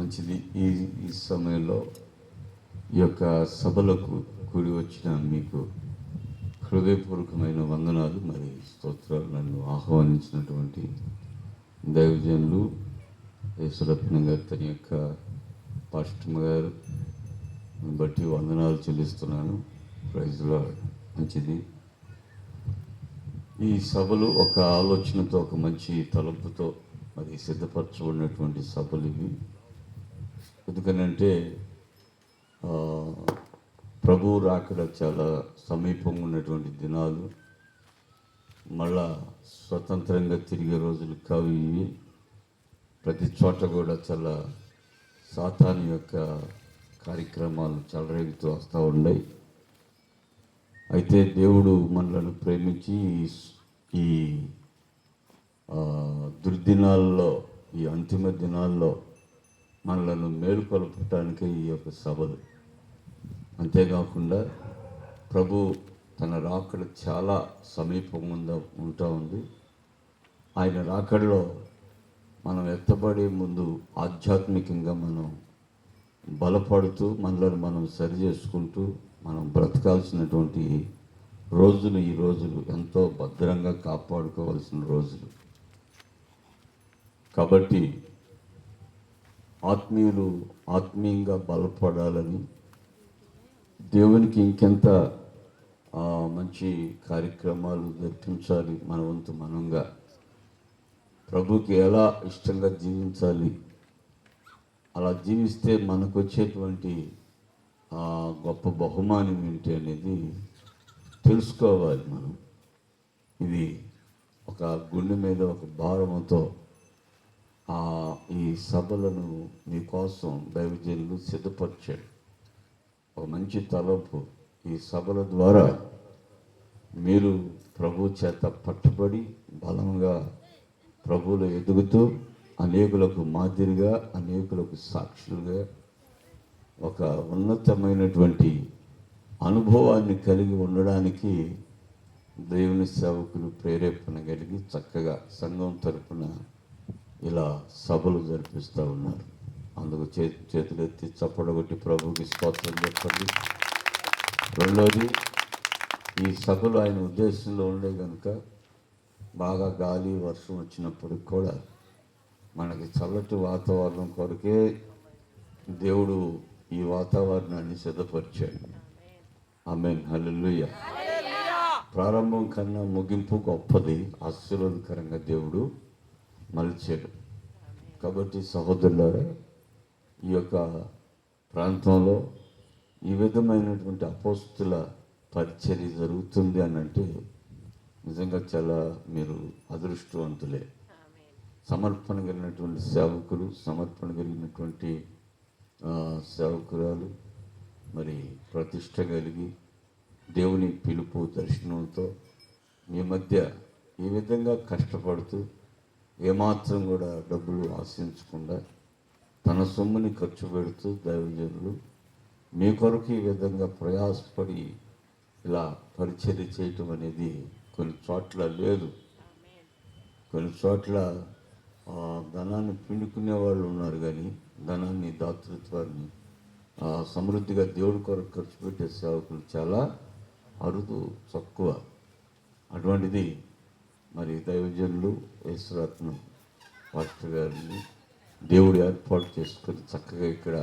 మంచిది. ఈ ఈ సమయంలో ఈ యొక్క సభలకు కూడి వచ్చిన మీకు హృదయపూర్వకమైన వందనాలు మరి స్తోత్రాలు. నన్ను ఆహ్వానించినటువంటి దైవజనులు యేసురత్నం గారు, తన యొక్క పాస్టమ్ గారు బట్టి వందనాలు చెల్లిస్తున్నాను. Praise lord. మంచిది. ఈ సభలు ఒక ఆలోచనతో, ఒక మంచి తలంపుతో మరి సిద్ధపరచబడినటువంటి సభలు ఇవి. ఎందుకనంటే ప్రభువు రాకడ చాలా సమీపంగా ఉన్నటువంటి దినాలు, మళ్ళా స్వతంత్రంగా తిరిగే రోజులు కావు ఇవి. ప్రతి చోట కూడా చాలా సాతాను యొక్క కార్యక్రమాలు చెలరేగుతూ వస్తూ ఉన్నాయి. అయితే దేవుడు మనలను ప్రేమించి ఈ దుర్దినాల్లో, ఈ అంతిమ దినాల్లో మనలను మేలుకొల్పటానికి ఈ యొక్క సభలు. అంతేకాకుండా ప్రభు తన రాకడ చాలా సమీపంగా ఉంటా ఉంది. ఆయన రాకడలో మనం ఎత్తబడే ముందు ఆధ్యాత్మికంగా మనం బలపడుతూ, మనలను మనం సరి చేసుకుంటూ మనం బ్రతకాల్సినటువంటి రోజులు ఈ రోజులు, ఎంతో భద్రంగా కాపాడుకోవాల్సిన రోజులు. కాబట్టి ఆత్మీయులు ఆత్మీయంగా బలపడాలని, దేవునికి ఇంకెంత మంచి కార్యక్రమాలు జరిపించాలి, మన వంతు మనంగా ప్రభుకి ఎలా ఇష్టంగా జీవించాలి, అలా జీవిస్తే మనకు వచ్చేటువంటి గొప్ప బహుమానం ఏంటి అనేది తెలుసుకోవాలి మనం. ఇది ఒక గుండె మీద ఒక భారముతో ఈ సభలను మీకోసం దైవజనులు సిద్ధపరిచాడు. ఒక మంచి తలంపు. ఈ సభల ద్వారా మీరు ప్రభు చేత పట్టుబడి బలంగా ప్రభువులో ఎదుగుతూ అనేకులకు మాదిరిగా, అనేకులకు సాక్షులుగా ఒక ఉన్నతమైనటువంటి అనుభవాన్ని కలిగి ఉండడానికి దేవుని సేవకులు ప్రేరేపణ కలిగి చక్కగా సంఘం తరపున ఇలా సభలు జరిపిస్తూ ఉన్నారు. అందుకు చేతులెత్తి చప్పడగొట్టి ప్రభుకి స్తోత్రం చెప్పండి. రెండోది, ఈ సభలు ఆయన ఉద్దేశంలో ఉండే కనుక బాగా గాలి వర్షం వచ్చినప్పటికి కూడా మనకి చల్లటి వాతావరణం కొరకే దేవుడు ఈ వాతావరణాన్ని సిద్ధపరిచాడు. ఆమేన్, హల్లెలూయా. ప్రారంభం కన్నా ముగింపు గొప్పది, ఆశీర్వాదకరంగా దేవుడు మలిచాడు. కాబట్టి సహోదరులారా, ఈ యొక్క ప్రాంతంలో ఈ విధమైనటువంటి అపోస్తుల పరిచర్య జరుగుతుంది అని అంటే నిజంగా చాలా మీరు అదృష్టవంతులే. సమర్పణ కలిగినటువంటి సేవకులు, సమర్పణ కలిగినటువంటి సేవకురాలు, మరి ప్రతిష్ట కలిగి దేవుని పిలుపు దర్శనంతో మీ మధ్య ఈ విధంగా కష్టపడుతూ, ఏమాత్రం కూడా డబ్బులు ఆశించకుండా తన సొమ్ముని ఖర్చు పెడుతూ దైవజనులు మీ కొరకు ఈ విధంగా ప్రయాసపడి ఇలా పరిచర్య చేయటం అనేది కొన్ని చోట్ల లేదు. కొన్ని చోట్ల ధనాన్ని పిండుకునే వాళ్ళు ఉన్నారు, కానీ ధనాన్ని, దాతృత్వాన్ని సమృద్ధిగా దేవుడి కొరకు ఖర్చు పెట్టే సేవకులు చాలా అరుదు, తక్కువ. అటువంటిది మరి దైవజనులు యేసురత్నం పాస్టర్ గారిని దేవుడు ఏర్పాటు చేసుకొని చక్కగా ఇక్కడ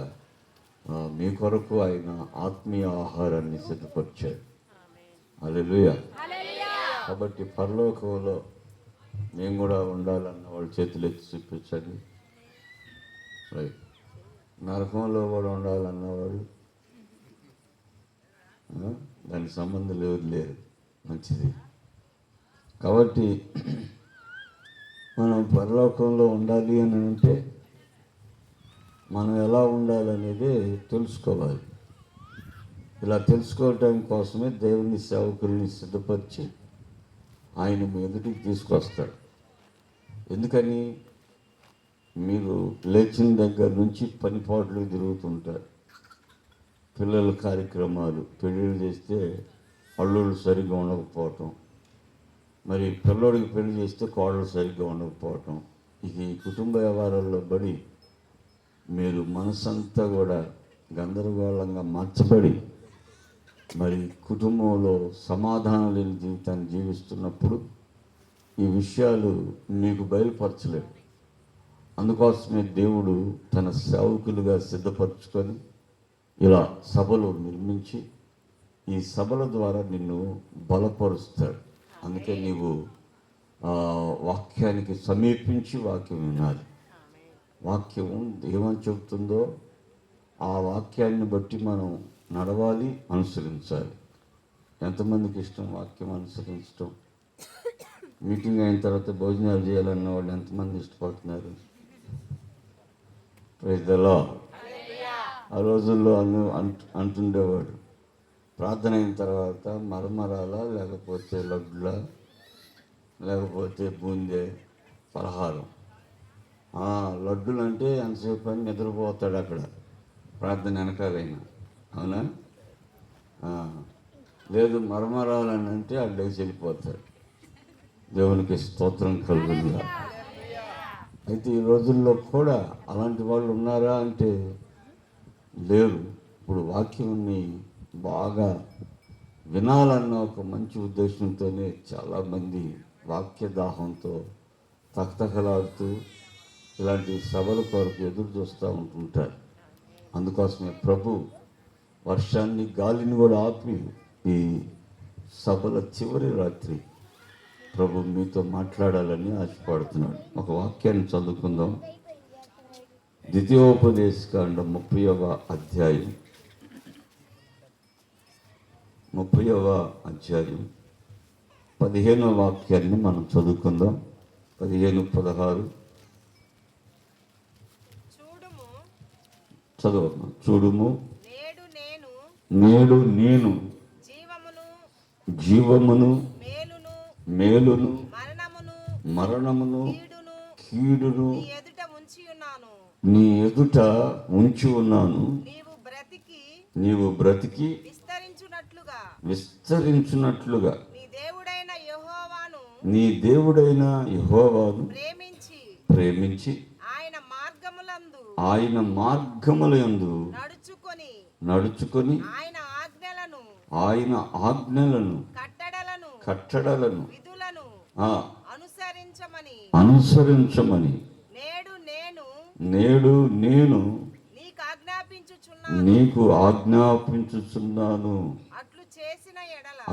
మీ కొరకు ఆయన ఆత్మీయ ఆహారాన్ని సిద్ధపరిచాడు. హల్లెలూయా. కాబట్టి పరలోకంలో మేము కూడా ఉండాలన్న వాళ్ళు చేతులు ఎత్తి చూపించండి. రైట్. నరకంలో కూడా ఉండాలన్నవాడు, దానికి సంబంధం లేరు. మంచిది. కాబట్టి మనం పరలోకంలో ఉండాలి అని అంటే మనం ఎలా ఉండాలనేది తెలుసుకోవాలి. ఇలా తెలుసుకోవటం కోసమే దేవుని సేవకుల్ని సిద్ధపరిచి ఆయన మీ ఎదుటికి తీసుకొస్తాడు. ఎందుకని? మీరు లేచిన దగ్గర నుంచి పనిపాట్లు తిరుగుతుంటారు. పిల్లల కార్యక్రమాలు, పెళ్ళిళ్ళు చేస్తే అల్లుళ్ళు సరిగ్గా ఉండకపోవటం, మరి పిల్లోడికి పెళ్లి చేస్తే కోడలు సరిగ్గా ఉండకపోవటం, ఈ కుటుంబ వ్యవహారాల్లో పడి మీరు మనసంతా కూడా గందరగోళంగా మార్చబడి మరి కుటుంబంలో సమాధానం లేని జీవితాన్ని జీవిస్తున్నప్పుడు ఈ విషయాలు మీకు బయలుపరచలేవు. అందుకోసమే దేవుడు తన సేవకులుగా సిద్ధపరచుకొని ఇలా సభలు నిర్మించి ఈ సభల ద్వారా నిన్ను బలపరుస్తాడు. అందుకే నీవు వాక్యానికి సమీపించి వాక్యం వినాలి. వాక్యం ఏమని చెబుతుందో ఆ వాక్యాన్ని బట్టి మనం నడవాలి, అనుసరించాలి. ఎంతమందికి ఇష్టం వాక్యం అనుసరించడం? మీటింగ్ అయిన తర్వాత భోజనాలు చేయాలన్న వాళ్ళు ఎంతమంది ఇష్టపడుతున్నారు? Praise the lord. ఆ రోజుల్లో అంటుండేవాడు, ప్రార్థన అయిన తర్వాత మరమరాల, లేకపోతే లడ్డుల, లేకపోతే బూందే పలహారం. లడ్డులు అంటే ఎంతసేపు అని నిద్రపోతాడు అక్కడ ప్రార్థన వెనకాలైనా, అవునా? లేదు మరమరాలని అంటే అడ్డకి వెళ్ళిపోతాడు. దేవునికి స్తోత్రం కలుగునుగా. అయితే ఈ రోజుల్లో కూడా అలాంటి వాళ్ళు ఉన్నారా అంటే లేరు. ఇప్పుడు వాక్యాన్ని బాగా వినాలన్న ఒక మంచి ఉద్దేశంతోనే చాలామంది వాక్య దాహంతో తహతహలాడుతూ ఇలాంటి సభల కొరకు ఎదురు చూస్తూ ఉంటుంటారు. అందుకోసమే ప్రభు వర్షాన్ని గాలిని కూడా ఆపి ఈ సభల చివరి రాత్రి ప్రభు మీతో మాట్లాడాలని ఆశపడుతున్నాడు. ఒక వాక్యాన్ని చదువుకుందాం. ద్వితీయోపదేశకాండం 30వ అధ్యాయం 15వ వాక్యాన్ని మనం చదువుకుందాం. 15-16 చదువు. చూడుము, నేడు నేను జీవమును మేలును మరణమును కీడును నీ ఎదుట ఉంచి ఉన్నాను. నీవు బ్రతికి విస్తరించున్నట్లుగా నీ దేవుడైన యెహోవాను ప్రేమించి ఆయన మార్గములందు నడుచుకొని ఆయన ఆజ్ఞలను కట్టడలను అనుసరించమని నేడు నేను నీకు ఆజ్ఞాపించుచున్నాను.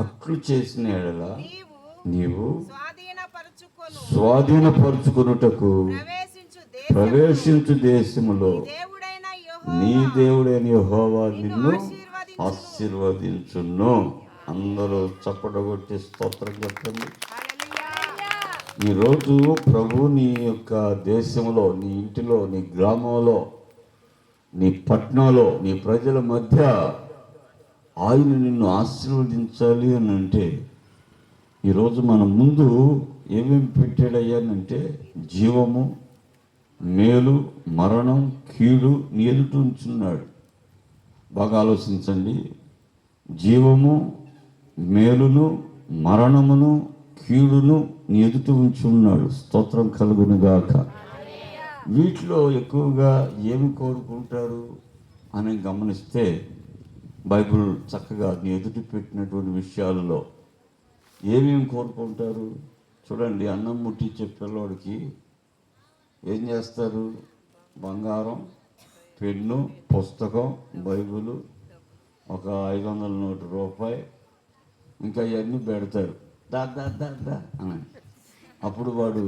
అట్లు చేసిన ఎడల నీవు స్వాధీనపరుచుకొనుటకు ప్రవేశించు దేశములో నీ దేవుడైన యెహోవా నిన్ను ఆశీర్వదించును. అందరూ చప్పడగొట్టి స్తోత్రం చెప్పండి. ఈరోజు ప్రభు నీ యొక్క దేశంలో, నీ ఇంటిలో, నీ గ్రామంలో, నీ పట్టణంలో, నీ ప్రజల మధ్య ఆయన నిన్ను ఆశీర్వదించాలి అని అంటే ఈరోజు మన ముందు ఏమేమి పెట్టాడయ్యానంటే జీవము, మేలు, మరణం, కీడు నీ ఎదుట ఉంచున్నాడు. బాగా ఆలోచించండి. జీవము, మేలును, మరణమును, కీడును నీ ఎదుట ఉంచి ఉన్నాడు. స్తోత్రం కలుగునుగాక. వీటిలో ఎక్కువగా ఏమి కోరుకుంటారు అని గమనిస్తే బైబిల్ చక్కగా నీ ఎదుట పెట్టినటువంటి విషయాలలో ఏమేమి కోరుకుంటారు చూడండి. అన్నం ముట్టించే పిల్లోడికి ఏం చేస్తారు? బంగారం, పెన్ను, పుస్తకం, బైబిలు, ఒక 500 నోటు రూపాయి, ఇంకా ఇవన్నీ పెడతారు. దా దా దా దా అని. అప్పుడు వాడు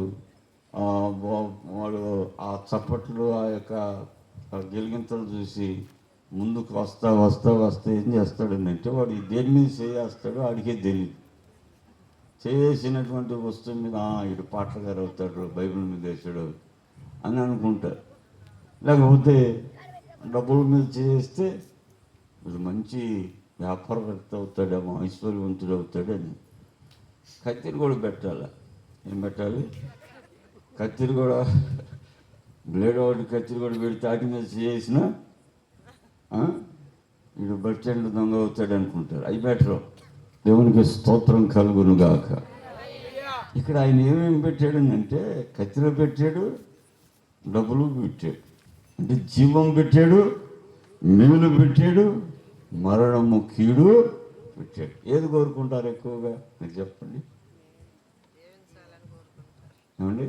ఆ చప్పట్లు, ఆ యొక్క గిలిగింతలు చూసి ముందుకు వస్తా ఏం చేస్తాడని అంటే వాడు దేని మీద చేస్తాడో ఆడికే తెలియదు. చేసినటువంటి వస్తువు మీద ఇటు పాటగారు అవుతాడు, బైబిల్ మీద వేసాడు అని అనుకుంటారు. లేకపోతే డబ్బుల మీద చేస్తే ఇది మంచి వ్యాపారవేత్త అవుతాడేమో, ఐశ్వర్యవంతుడు అవుతాడని. కత్తిరి కూడా పెట్టాలి. ఏం పెట్టాలి? కత్తిరి కూడా, బ్లేడ్ ఒకటి కత్తిరి కూడా పెడితే వాటి మీద చేసిన వీడు బస్ స్టాండ్ దొంగ అవుతాడు అనుకుంటారు. అవి బెటరు. దేవునికి స్తోత్రం కలుగునుగాక. ఇక్కడ ఆయన ఏమేమి పెట్టాడు అంటే కత్తిలో పెట్టాడు, డబ్బులు పెట్టాడు. అంటే జీవం పెట్టాడు, మేలు పెట్టాడు, మరణము కీడు పెట్టాడు. ఏది కోరుకుంటారు ఎక్కువగా మీరు చెప్పండి ఏమండి?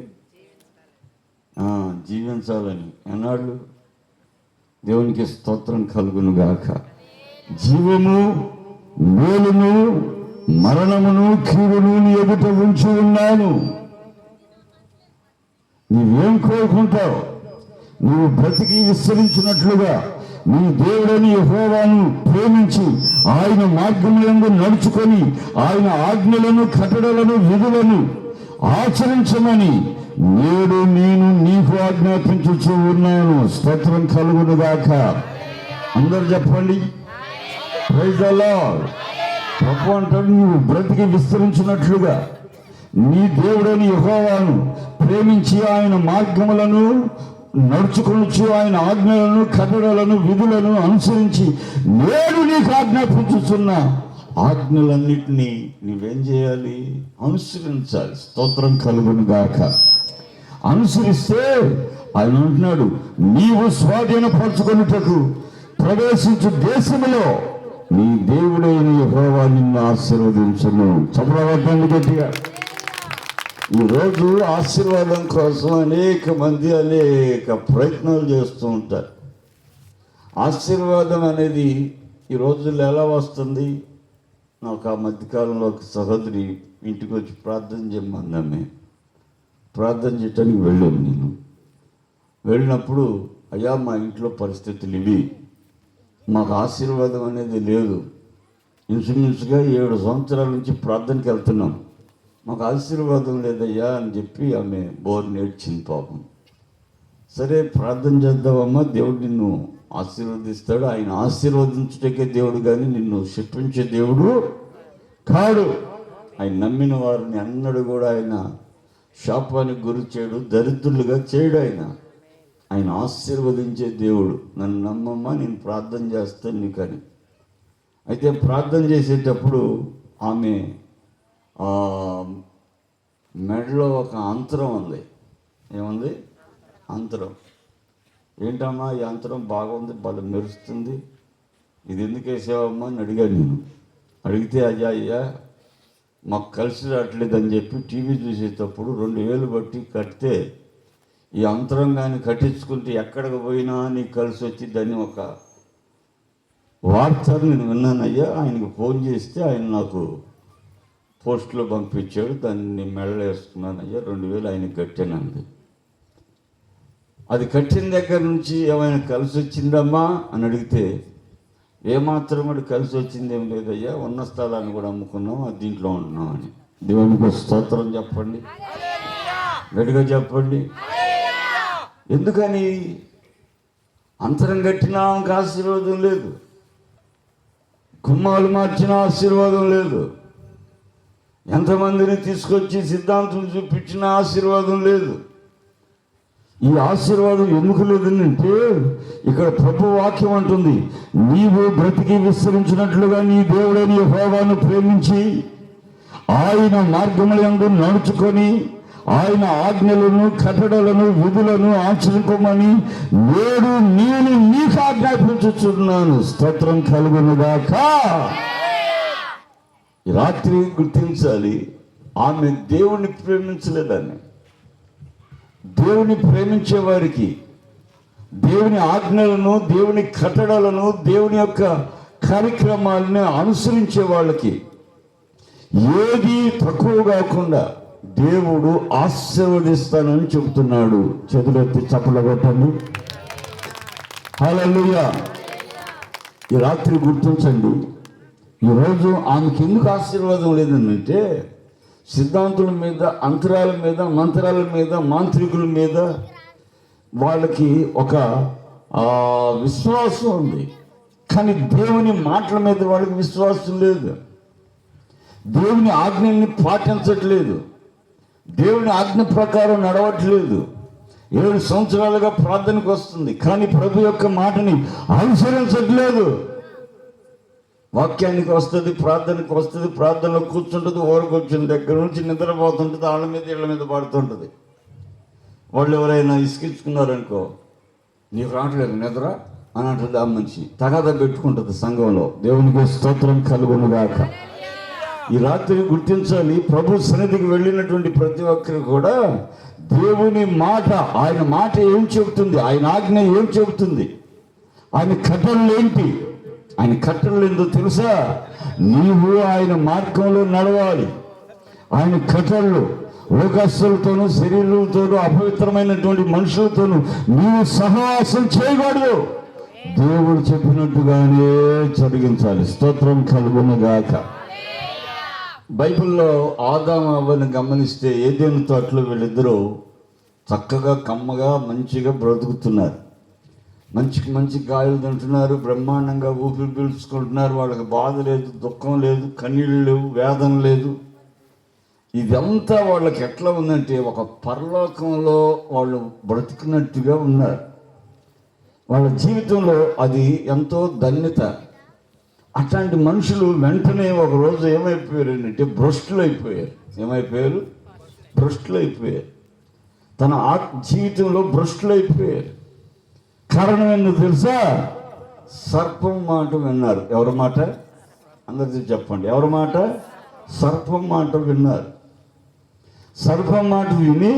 జీవించాలని. ఎన్నాళ్ళు? దేవునికి స్తోత్రం కలుగును గాక. జీవము, మేలును, మరణమును, కీడును నీ ఎదుట ఉంచి ఉన్నాను. నీవేం కోరుకుంటావు? నువ్వు బ్రతికి విస్తరించినట్లుగా నీ దేవుడని యెహోవాను ప్రేమించి ఆయన మార్గములందు నడుచుకొని ఆయన ఆజ్ఞలను, కట్టడలను, విధులను ఆచరించమని నేడు నేను నీకు ఆజ్ఞాపించుచూ ఉన్నాను. స్తోత్రం కలుగును గాక. అందరు చెప్పండి ప్రైజ్ ది లార్డ్. ప్రభు అంటాడు, నువ్వు బ్రతికి విస్తరించినట్లుగా నీ దేవుడని యెహోవాను ప్రేమించి ఆయన మార్గములను నడుచుకొనుచు ఆయన ఆజ్ఞలను, కట్టడలను, విధులను అనుసరించి నేడు నీకు ఆజ్ఞాపించుచున్న ఆజ్ఞలన్నిటినీ నువ్వేం చేయాలి? అనుసరించాలి. స్తోత్రం కలుగును గాక. అనుసరిస్తే ఆయన అంటున్నాడు, నీవు స్వాధీనపరచుకొనుటకు ప్రవేశించు దేశములో నీ దేవుడైన యెహోవా నిన్ను ఆశీర్వదించును. చప్పట్లు గట్టిగా. ఈరోజు ఆశీర్వాదం కోసం అనేక మంది అనేక ప్రయత్నాలు చేస్తూ ఉంటారు. ఆశీర్వాదం అనేది ఈ రోజుల్లో ఎలా వస్తుంది? నాకు ఆ మధ్యకాలంలో ఒక సహోదరి ఇంటికి వచ్చి ప్రార్థన చేయమన్నామే. ప్రార్థన చేయటానికి వెళ్ళాను. నేను వెళ్ళినప్పుడు, అయ్యా మా ఇంట్లో పరిస్థితులు ఇవి, మాకు ఆశీర్వాదం అనేది లేదు, ఇంచుమించుగా 7 సంవత్సరాల నుంచి ప్రార్థనకి వెళ్తున్నాం, మాకు ఆశీర్వాదం లేదయ్యా అని చెప్పి ఆమె బోర్ నేర్చింది పాపం. సరే ప్రార్థన చేద్దామమ్మా, దేవుడు నిన్ను ఆశీర్వదిస్తాడు. ఆయన ఆశీర్వదించుటకే దేవుడు కానీ నిన్ను శిక్షించే దేవుడు కాడు. ఆయన నమ్మిన వారిని అన్నడు కూడా ఆయన శాపానికి గురి చేయడు, దరిద్రులుగా చేయడు. ఆయన ఆశీర్వదించే దేవుడు. నన్ను నమ్మమ్మా, నేను ప్రార్థన చేస్తాను నీకని. అయితే ప్రార్థన చేసేటప్పుడు ఆమె మెడలో ఒక అంతరం ఉంది. ఏముంది? అంతరం. ఏంటమ్మా ఈ అంతరం బాగుంది, బాగా మెరుస్తుంది, ఇది ఎందుకు వేసావమ్మా అని అడిగాను నేను. అడిగితే అయ్యా మాకు కలిసి రావట్లేదని చెప్పి టీవీ చూసేటప్పుడు 2000 బట్టి కడితే ఈ అంతరం కానీ కట్టించుకుంటే ఎక్కడికి పోయినా నీకు కలిసి వచ్చిందని ఒక వార్త నేను విన్నానయ్యా. ఆయనకు ఫోన్ చేస్తే ఆయన నాకు పోస్ట్లో పంపించాడు, దాన్ని మెడలో వేసుకున్నానయ్యా, 2000 ఆయనకి కట్టానంది. అది కట్టిన దగ్గర నుంచి ఏమైనా కలిసి వచ్చిందమ్మా అని అడిగితే, ఏమాత్రం కూడా కలిసి వచ్చింది ఏం లేదయ్యా, ఉన్న స్థలాన్ని కూడా అమ్ముకున్నాం, అది దీంట్లో ఉంటున్నాం అని. దేవునికి స్తోత్రం చెప్పండి, గట్టిగా చెప్పండి. ఎందుకని? అంతరం కట్టినా ఆమెకు ఆశీర్వాదం లేదు, గుమ్మాలు మార్చిన ఆశీర్వాదం లేదు, ఎంతమందిని తీసుకొచ్చి సిద్ధాంతం చూపించిన ఆశీర్వాదం లేదు. ఈ ఆశీర్వాదం ఎందుకు లేదంటే ఇక్కడ ప్రభు వాక్యం అంటుంది, నీవు బ్రతికి విస్తరించినట్లుగా నీ దేవుడైన యెహోవాను ప్రేమించి ఆయన మార్గములందు నడుచుకొని ఆయన ఆజ్ఞలను, కట్టడలను, విధులను ఆచరింపమని నేడు నేను నీకు ఆజ్ఞాపించుచున్నాను. స్తోత్రం కలుగును గాక. ఈ రాత్రి గుర్తించాలి, ఆమె దేవుణ్ణి ప్రేమించలేదని. దేవుని ప్రేమించే వారికి, దేవుని ఆజ్ఞలను, దేవుని కట్టడలను, దేవుని యొక్క కార్యక్రమాలను అనుసరించే వాళ్ళకి ఏది తక్కువ కాకుండా దేవుడు ఆశీర్వదిస్తానని చెబుతున్నాడు. చేతులెత్తి చప్పట్లు కొట్టండి. హల్లెలూయా. ఈ రాత్రి గుర్తించండి, ఈరోజు ఆమెకి ఎందుకు ఆశీర్వాదం లేదంటే సిద్ధాంతుల మీద, అంతరాల మీద, మంత్రాల మీద, మాంత్రికుల మీద వాళ్ళకి ఒక విశ్వాసం ఉంది, కానీ దేవుని మాటల మీద వాళ్ళకి విశ్వాసం లేదు. దేవుని ఆజ్ఞల్ని పాటించట్లేదు, దేవుని ఆజ్ఞ ప్రకారం నడవట్లేదు. 7 సంవత్సరాలుగా ప్రార్థనకు వస్తుంది, కానీ ప్రభు యొక్క మాటని అనుసరించట్లేదు. వాక్యానికి వస్తుంది, ప్రార్థనకు వస్తుంది, ప్రార్థనలో కూర్చుంటుంది, ఓరకొచ్చిన దగ్గర నుంచి నిద్రపోతుంటుంది, వాళ్ళ మీద ఇళ్ళ మీద పడుతుంటుంది. వాళ్ళు ఎవరైనా ఇసుకించుకున్నారనుకో, నీకు రావట్లేదు నిద్ర అని అంటుంది ఆ మనిషి. తగాదా పెట్టుకుంటుంది సంఘంలో. దేవునికి స్తోత్రం కలుగునుగాక. ఈ రాత్రి గుర్తించాలి, ప్రభు సన్నిధికి వెళ్ళినటువంటి ప్రతి ఒక్కరు కూడా దేవుని మాట, ఆయన మాట ఏం చెబుతుంది, ఆయన ఆజ్ఞ ఏం చెబుతుంది, ఆయన కట్టడలు ఏంటి, ఆయన కట్టడలు ఏంటో తెలుసా? నీవు ఆయన మార్గంలో నడవాలి. ఆయన కట్టడలు లోకస్తులతోనూ శరీరులతోనూ అపవిత్రమైనటువంటి మనుషులతోనూ నీవు సహవాసం చేయకూడదు. దేవుడు చెప్పినట్టుగానే జరిగించాలి. స్తోత్రం కలుగునుగాక. బైబిల్లో ఆదాము అవ్వని గమనిస్తే ఏదైనా తోటలో వీళ్ళిద్దరూ చక్కగా కమ్మగా మంచిగా బ్రతుకుతున్నారు. మంచి గాయలు తింటున్నారు, బ్రహ్మాండంగా ఊపిరి పీల్చుకుంటున్నారు. వాళ్ళకి బాధ లేదు, దుఃఖం లేదు, కన్నీళ్ళు లేవు, వేదన లేదు. ఇదంతా వాళ్ళకి ఎట్లా ఉందంటే ఒక పరలోకంలో వాళ్ళు బ్రతికినట్టుగా ఉన్నారు. వాళ్ళ జీవితంలో అది ఎంతో ధన్యత. అట్లాంటి మనుషులు వెంటనే ఒకరోజు ఏమైపోయారు అంటే భ్రష్టులు అయిపోయారు. ఏమైపోయారు? భ్రష్టులు అయిపోయారు. తన జీవితంలో భ్రష్టులు అయిపోయారు. కారణం ఏంటో తెలుసా? సర్పం మాట విన్నారు. ఎవరి మాట? అందరికీ చెప్పండి. ఎవరి మాట? సర్పం మాట విన్నారు. సర్పం మాట విని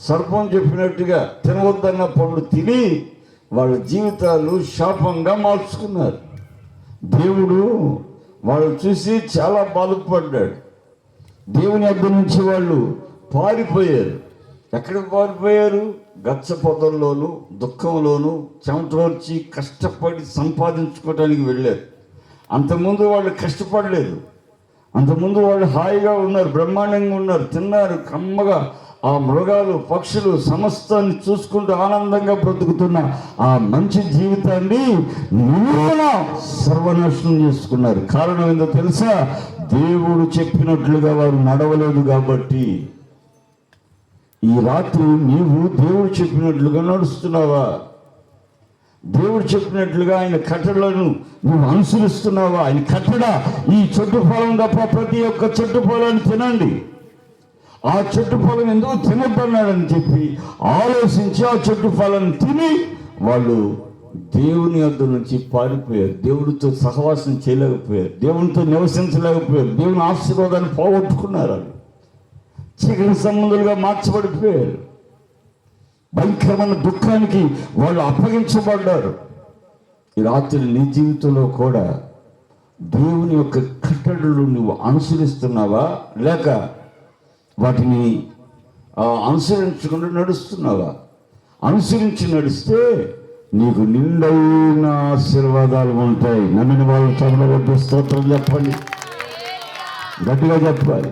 సర్పం చెప్పినట్టుగా తినవద్దన్న పండు తిని వాళ్ళ జీవితాలు శాపంగా మార్చుకున్నారు. దేవుడు వాళ్ళు చూసి చాలా బాధపడ్డాడు. దేవుని దగ్గర నుంచి వాళ్ళు పారిపోయారు. ఎక్కడికి పారిపోయారు? గచ్చ పొదల్లోనూ దుఃఖంలోనూ చెమటోర్చి కష్టపడి సంపాదించుకోవడానికి వెళ్ళారు. అంతకుముందు వాళ్ళు కష్టపడలేదు. అంతకుముందు వాళ్ళు హాయిగా ఉన్నారు, బ్రహ్మాండంగా ఉన్నారు, తిన్నారు కమ్మగా. ఆ మృగాలు పక్షులు సమస్తాన్ని చూసుకుంటూ ఆనందంగా బ్రతుకుతున్న ఆ మంచి జీవితాన్ని సర్వనాశనం చేసుకున్నారు. కారణం ఏందో తెలుసా? దేవుడు చెప్పినట్లుగా వారు నడవలేదు కాబట్టి. ఈ రాత్రి నీవు దేవుడు చెప్పినట్లుగా నడుస్తున్నావా? దేవుడు చెప్పినట్లుగా ఆయన కట్టడలను నువ్వు అనుసరిస్తున్నావా? ఆయన కట్టడ ఈ చెట్టు ఫలం తప్ప ప్రతి ఒక్క చెట్టు ఫలాన్ని తినండి, ఆ చెట్టు ఫలం ఎందుకు తినబడినాడని చెప్పి ఆలోచించి ఆ చెట్టు ఫలాన్ని తిని వాళ్ళు దేవుని వద్ద నుంచి పారిపోయారు. దేవుడితో సహవాసం చేయలేకపోయారు, దేవునితో నివసించలేకపోయారు, దేవుని ఆశీర్వాదాన్ని పోగొట్టుకున్నారు. వాళ్ళు చీకటి సంబంధులుగా మార్చబడిపోయారు. భయంకరమైన దుఃఖానికి వాళ్ళు అప్పగించబడ్డారు. ఈ రాత్రి నీ జీవితంలో కూడా దేవుని యొక్క కట్టడలు నువ్వు అనుసరిస్తున్నావా, లేక వాటిని అనుసరించకుండా నడుస్తున్నావా? అనుసరించి నడిస్తే నీకు నిండైన ఆశీర్వాదాలు ఉంటాయి. నమ్మిన వాళ్ళు చదవబడ్డ స్తోత్రం చెప్పండి, గట్టిగా చెప్పాలి.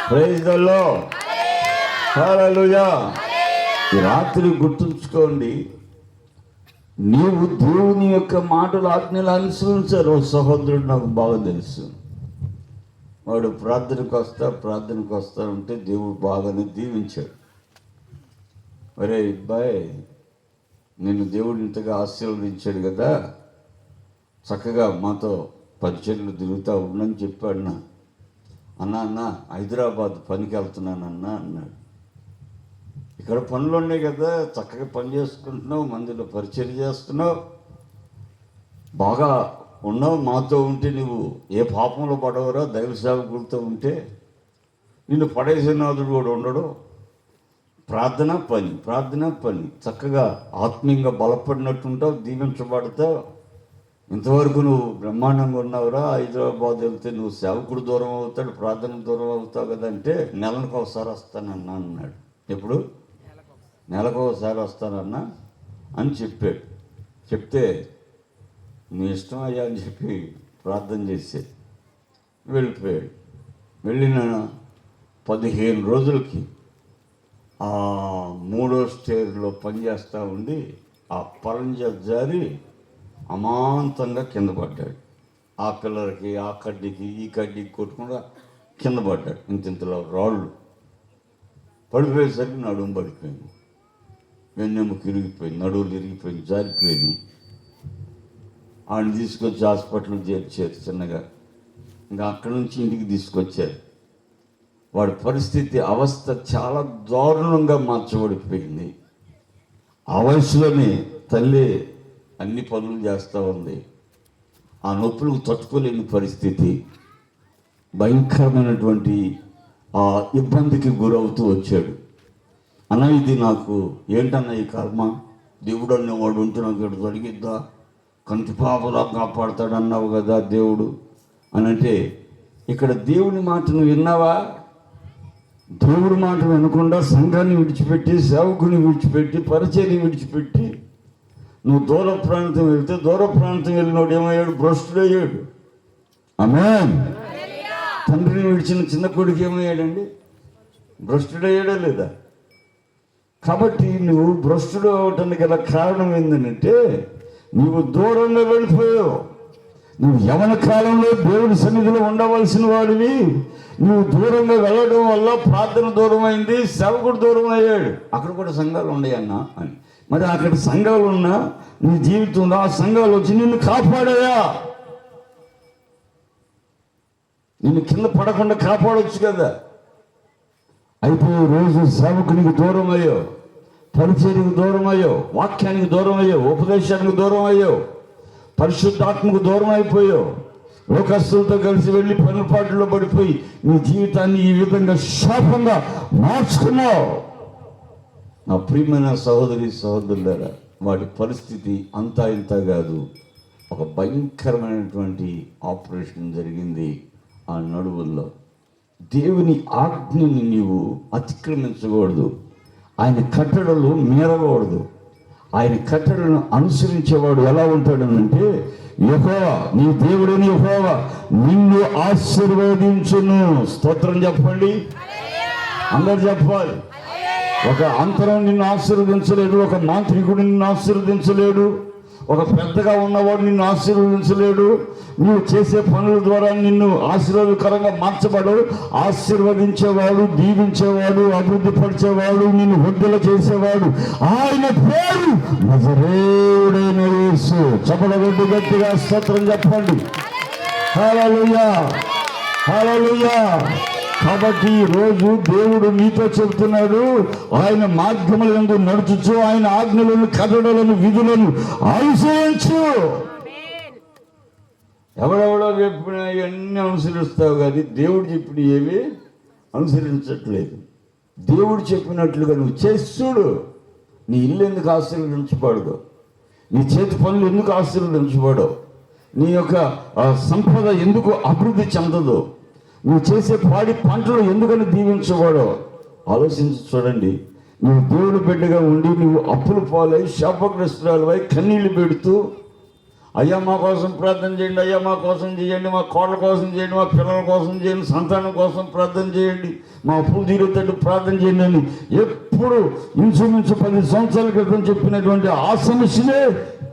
ప్రైజ్ ది లార్డ్, హల్లెలూయా. ఈ రాత్రి గుర్తుంచుకోండి, నీవు దేవుని యొక్క మాటలు ఆజ్ఞలు అనుసరించారు. సహోదరుడు నాకు బాగా తెలుసు, వాడు ప్రార్థనకు వస్తా ఉంటే దేవుడు బాగానే దీవించాడు. ఒరే అబ్బాయి, నిన్ను దేవుడు ఇంతగా ఆశీర్వదించాడు కదా, చక్కగా మాతో పరిచర్లు తిరుగుతూ ఉండని చెప్పాడు. అన్న హైదరాబాద్ పనికి వెళ్తున్నానన్నా అన్నాడు. ఇక్కడ పనులు ఉన్నాయి కదా, చక్కగా పని చేసుకుంటున్నావు, మందిలో పరిచయం చేస్తున్నావు, బాగా ఉన్నావు. మాతో ఉంటే నువ్వు ఏ పాపంలో పడవరా, దైవ సేవకులతో ఉంటే నిన్ను పడేసేనాథుడు కూడా ఉండడు. ప్రార్థన పని చక్కగా ఆత్మీయంగా బలపడినట్టుంటావు, దీవించబడతావు. ఇంతవరకు నువ్వు బ్రహ్మాండంగా ఉన్నావురా, హైదరాబాద్ వెళ్తే నువ్వు సేవకుడు దూరం అవుతాడు, ప్రార్థనకు దూరం అవుతావు కదా అంటే నెలకు ఒకసారి వస్తానన్నా అన్నాడు. ఎప్పుడు? నెలకు ఒకసారి వస్తానన్నా అని చెప్పాడు. చెప్తే నీ ఇష్టం అయ్యా అని చెప్పి ప్రార్థన చేసి వెళ్ళిపోయాడు. వెళ్ళిన 15 రోజులకి ఆ 3వ స్టేజ్లో పనిచేస్తూ ఉండి ఆ పరంజా జారి అమాంతంగా కింద పడ్డాడు. ఆ పిల్లలకి ఆ కడ్డీకి ఈ కడ్డీకి కొట్టుకుండా కింద పడ్డాడు. ఇంతింతలో రాళ్ళు పడిపోయేసరికి నడుము పడిపోయింది, వెన్నెముక ఇరిగిపోయింది, నడువులు ఇరిగిపోయింది, జారిపోయింది. ఆయన తీసుకొచ్చి హాస్పిటల్ చేర్చారు చిన్నగా. ఇంకా అక్కడి నుంచి ఇంటికి తీసుకొచ్చారు. వాడి పరిస్థితి అవస్థ చాలా దారుణంగా మార్చబడిపోయింది. ఆ వయసులోనే తల్లి అన్ని పనులు చేస్తూ ఉంది. ఆ నొప్పులకు తట్టుకోలేని పరిస్థితి, భయంకరమైనటువంటి ఆ ఇబ్బందికి గురవుతూ వచ్చాడు. అన్న ఇది నాకు ఏంటన్నా ఈ కర్మ, దేవుడు అనేవాడు ఉంటే నాకు ఇక్కడ జరిగిద్దా, కంటి పాపలా కాపాడుతాడు అన్నావు కదా దేవుడు అని అంటే, ఇక్కడ దేవుని మాటను విన్నావా? దేవుడి మాట వినకుండా సంఘాన్ని విడిచిపెట్టి, సేవకుని విడిచిపెట్టి, పరిచయాన్ని విడిచిపెట్టి నువ్వు దూర ప్రాంతం వెళ్తే, దూర ప్రాంతం వెళ్ళినోడు ఏమయ్యాడు? భ్రష్టుడయ్యాడు. ఆమేన్. తండ్రిని విడిచిన చిన్న కొడుకు ఏమయ్యాడండి? భ్రష్టుడయ్యాడా లేదా? కాబట్టి నువ్వు భ్రష్టుడు అవటానికి గల కారణం ఏంటంటే, నువ్వు దూరంగా వెళ్ళిపోయావు. నువ్వు యవన కాలంలో దేవుడి సన్నిధిలో ఉండవలసిన వాడివి, నువ్వు దూరంగా వెళ్ళడం వల్ల ప్రార్థన దూరం అయింది, సేవకుడు దూరం అయ్యాడు. అక్కడ కూడా సంఘాలు ఉన్నాయన్నా అని. మరి అక్కడ సంఘాలు ఉన్నా నీ జీవితంలో ఆ సంఘాలు వచ్చి నిన్ను కాపాడాయా? నిన్ను కింద పడకుండా కాపాడవచ్చు కదా. అయితే రోజు సేవకునికి దూరం అయ్యో, పరిచర్యకు దూరం అయ్యో, వాక్యానికి దూరం అయ్యో, ఉపదేశానికి దూరం అయ్యో, పరిశుద్ధాత్మకు దూరం అయిపోయావు. లోకస్తులతో కలిసి వెళ్ళి పనుపాటులో పడిపోయి నీ జీవితాన్ని ఈ విధంగా శాపంగా మార్చుకున్నావు. నా ప్రియమైన సహోదరి సహోదరులారా, వాడి పరిస్థితి అంతా ఇంత కాదు. ఒక భయంకరమైనటువంటి ఆపరేషన్ జరిగింది ఆ నడువుల్లో. దేవుని ఆజ్ఞని నీవు అతిక్రమించకూడదు, ఆయన కట్టడలు మీరకూడదు. ఆయన కట్టడలను అనుసరించేవాడు ఎలా ఉంటాడనంటే, యెహోవా నీ దేవుడని యెహోవా నిన్ను ఆశీర్వదించును. స్తోత్రం చెప్పండి, అందరు చెప్పాలి. ఒక అంతరం నిన్ను ఆశీర్వదించలేడు, ఒక మాంత్రికుడు నిన్ను ఆశీర్వదించలేడు, ఒక పెద్దగా ఉన్నవాడు నిన్ను ఆశీర్వదించలేడు. నువ్వు చేసే పనుల ద్వారా నిన్ను ఆశీర్వాదకరంగా మార్చబడు. ఆశీర్వదించేవాడు, దీవించేవాడు, అభివృద్ధి పరిచేవాడు, నిన్ను వృద్ధుల చేసేవాడు ఆయన పేరు నజరేయుడైన యేసు. చపలగొడ్డు గట్టిగా స్తోత్రం చెప్పండి. హల్లెలూయా, హల్లెలూయా. కాబట్టి ఈరోజు దేవుడు నీతో చెబుతున్నాడు, ఆయన మార్గములందు నడుచుచు ఆయన ఆజ్ఞలను, కట్టడలను, విధులను అనుసరించు. ఎవడెవడో చెప్పిన ఇవన్నీ అనుసరిస్తావు కానీ దేవుడు చెప్పిన ఏవి అనుసరించట్లేదు. దేవుడు చెప్పినట్లుగా నువ్వు చేసి చూడు. నీ ఇల్లు ఎందుకు ఆశీర్వదించబడదు, నీ చేతి పనులు ఎందుకు ఆశీర్వదించబడవు, నీ యొక్క సంపద ఎందుకు అభివృద్ధి చెందదు, నువ్వు చేసే పాడి పంటలు ఎందుకని దీవించబడో ఆలోచించి చూడండి. నువ్వు దేవుడు బిడ్డగా ఉండి నువ్వు అప్పుల పాలై, శాపగ్రస్తురాలై, కన్నీళ్లు పెడుతూ, అయ్యా మా కోసం ప్రార్థన చేయండి, అయ్యా మా కోసం చేయండి, మా కోళ్ళ కోసం చేయండి, మా పిల్లల కోసం చేయండి, సంతానం కోసం ప్రార్థన చేయండి, మా అప్పులు తీరేటట్టు ప్రార్థన చేయండి అని ఎప్పుడు ఇంచుమించు 10 సంవత్సరాల క్రితం చెప్పినటువంటి ఆ సమస్యనే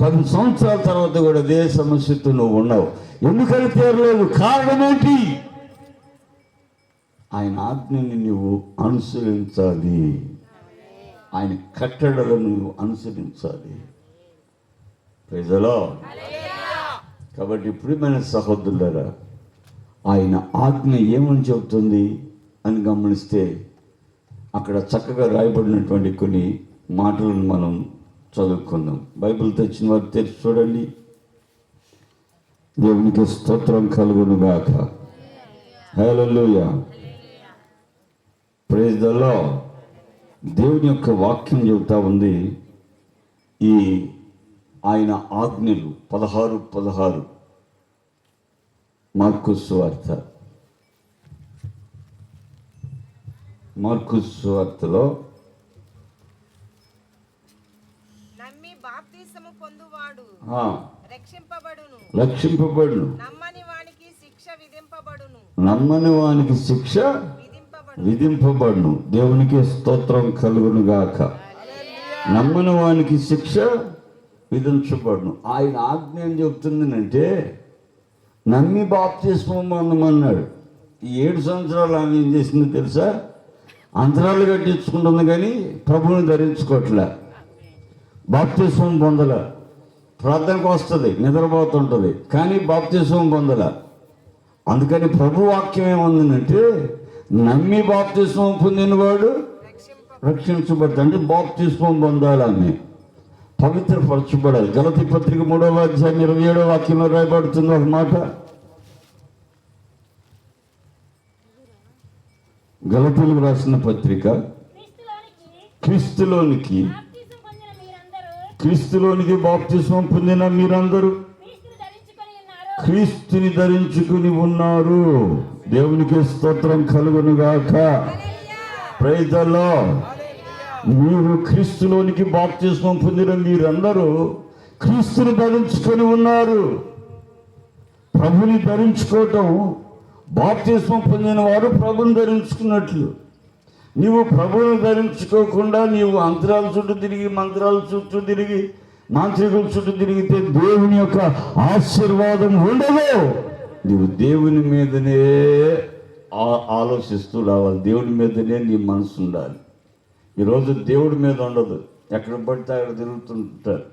10 సంవత్సరాల తర్వాత కూడా అదే సమస్యతో నువ్వు ఉన్నావు. ఎందుకని తీరలేదు? కారణం ఏంటి? ఆయన ఆజ్ఞని నువ్వు అనుసరించాలి, ఆయన కట్టడలను నువ్వు అనుసరించాలి. Praise the lord. కాబట్టి ప్రియమైన సహోదరులారా, ఆయన ఆజ్ఞ ఏమని చెబుతుంది అని గమనిస్తే అక్కడ చక్కగా రాయబడినటువంటి కొన్ని మాటలను మనం చదువుకుందాం. బైబిల్ తెచ్చిన వారు తెరిచి చూడండి. దేవునికి స్తోత్రం కలుగును గాక. హల్లెలూయా, ప్రైజ్ ది లార్డ్. దేవుని యొక్క వాక్యం చెబుతా ఉంది, ఈ ఆయన ఆజ్ఞలు 16 మార్కు సువార్తలో నమ్మి బాప్తిసము పొందువాడు రక్షింపబడును, నమ్మని వానికి శిక్ష విధింపబడును. దేవునికి స్తోత్రం కలుగును గాక. నమ్మని వానికి శిక్ష విధించబడును. ఆయన ఆజ్ఞ ఏం చెప్తుందంటే, నమ్మి బాప్తిస్మం పొందమన్నాడు. ఈ 7 సంవత్సరాలు ఆమె ఏం చేసిందో తెలుసా? అంతరాలు కట్టించుకుంటుంది కానీ ప్రభువుని ధరించుకోవట్లే, బాప్తిస్మం పొందలే. ప్రార్థనకు వస్తుంది, నిద్రపోతుంటుంది కానీ బాప్తిస్మం పొందలే. అందుకని ప్రభు వాక్యం ఏముందంటే, నమ్మి బాప్తిస్మం పొందినవాడు రక్షించబడతాడు. అంటే బాప్తిస్మం పొందాలని. పవిత్రపరచబడాలి. గలతీ పత్రిక 3వ అధ్యాయం 27వ వాక్యంలో రాయబడుతుంది ఒక మాట. గలతీలకు రాసిన పత్రిక, క్రీస్తులోనికి బాప్తిస్మం పొందిన మీరందరూ క్రీస్తుని ధరించుకుని ఉన్నారు. దేవునికి స్తోత్రం కలుగును గాక. Praise the lord. మీరు క్రీస్తులోనికి బాప్తిస్మం పొందిన మీరందరూ క్రీస్తుని ధరించుకొని ఉన్నారు. ప్రభుని ధరించుకోవటం, బాప్తిస్మం పొందిన వారు ప్రభుని ధరించుకున్నట్లు. నీవు ప్రభువుని ధరించుకోకుండా నీవు అంతరాల చుట్టూ తిరిగి, మంత్రాల చుట్టూ తిరిగి, మాంత్రికుల చుట్టూ తిరిగితే దేవుని యొక్క ఆశీర్వాదం ఉండదు. నీవు దేవుని మీదనే ఆలోచిస్తూ రావాలి. దేవుడి మీదనే నీ మనసు ఉండాలి. ఈరోజు దేవుడి మీద ఉండదు. ఎక్కడ పడితే అక్కడ తిరుగుతుంటారు,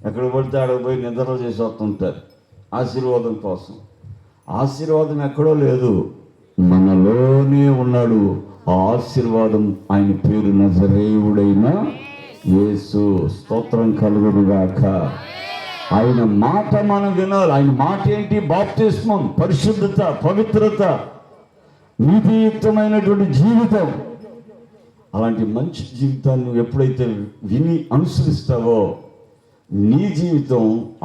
ఎక్కడ పడితే అక్కడ పోయి నిద్రలు చేసి వస్తుంటారు ఆశీర్వాదం కోసం. ఆశీర్వాదం ఎక్కడో లేదు, మనలోనే ఉన్నాడు. ఆ ఆశీర్వాదం ఆయన పేరు నజరేయుడైన యేసు. స్తోత్రం కలుగును గాక. ఆయన మాట మనం వినాలి. ఆయన మాట ఏంటి? బాప్తిస్మం, పరిశుద్ధత, పవిత్రత, నీతియుక్తమైనటువంటి జీవితం. అలాంటి మంచి జీవితాన్ని నువ్వు ఎప్పుడైతే విని అనుసరిస్తావో నీ జీవితం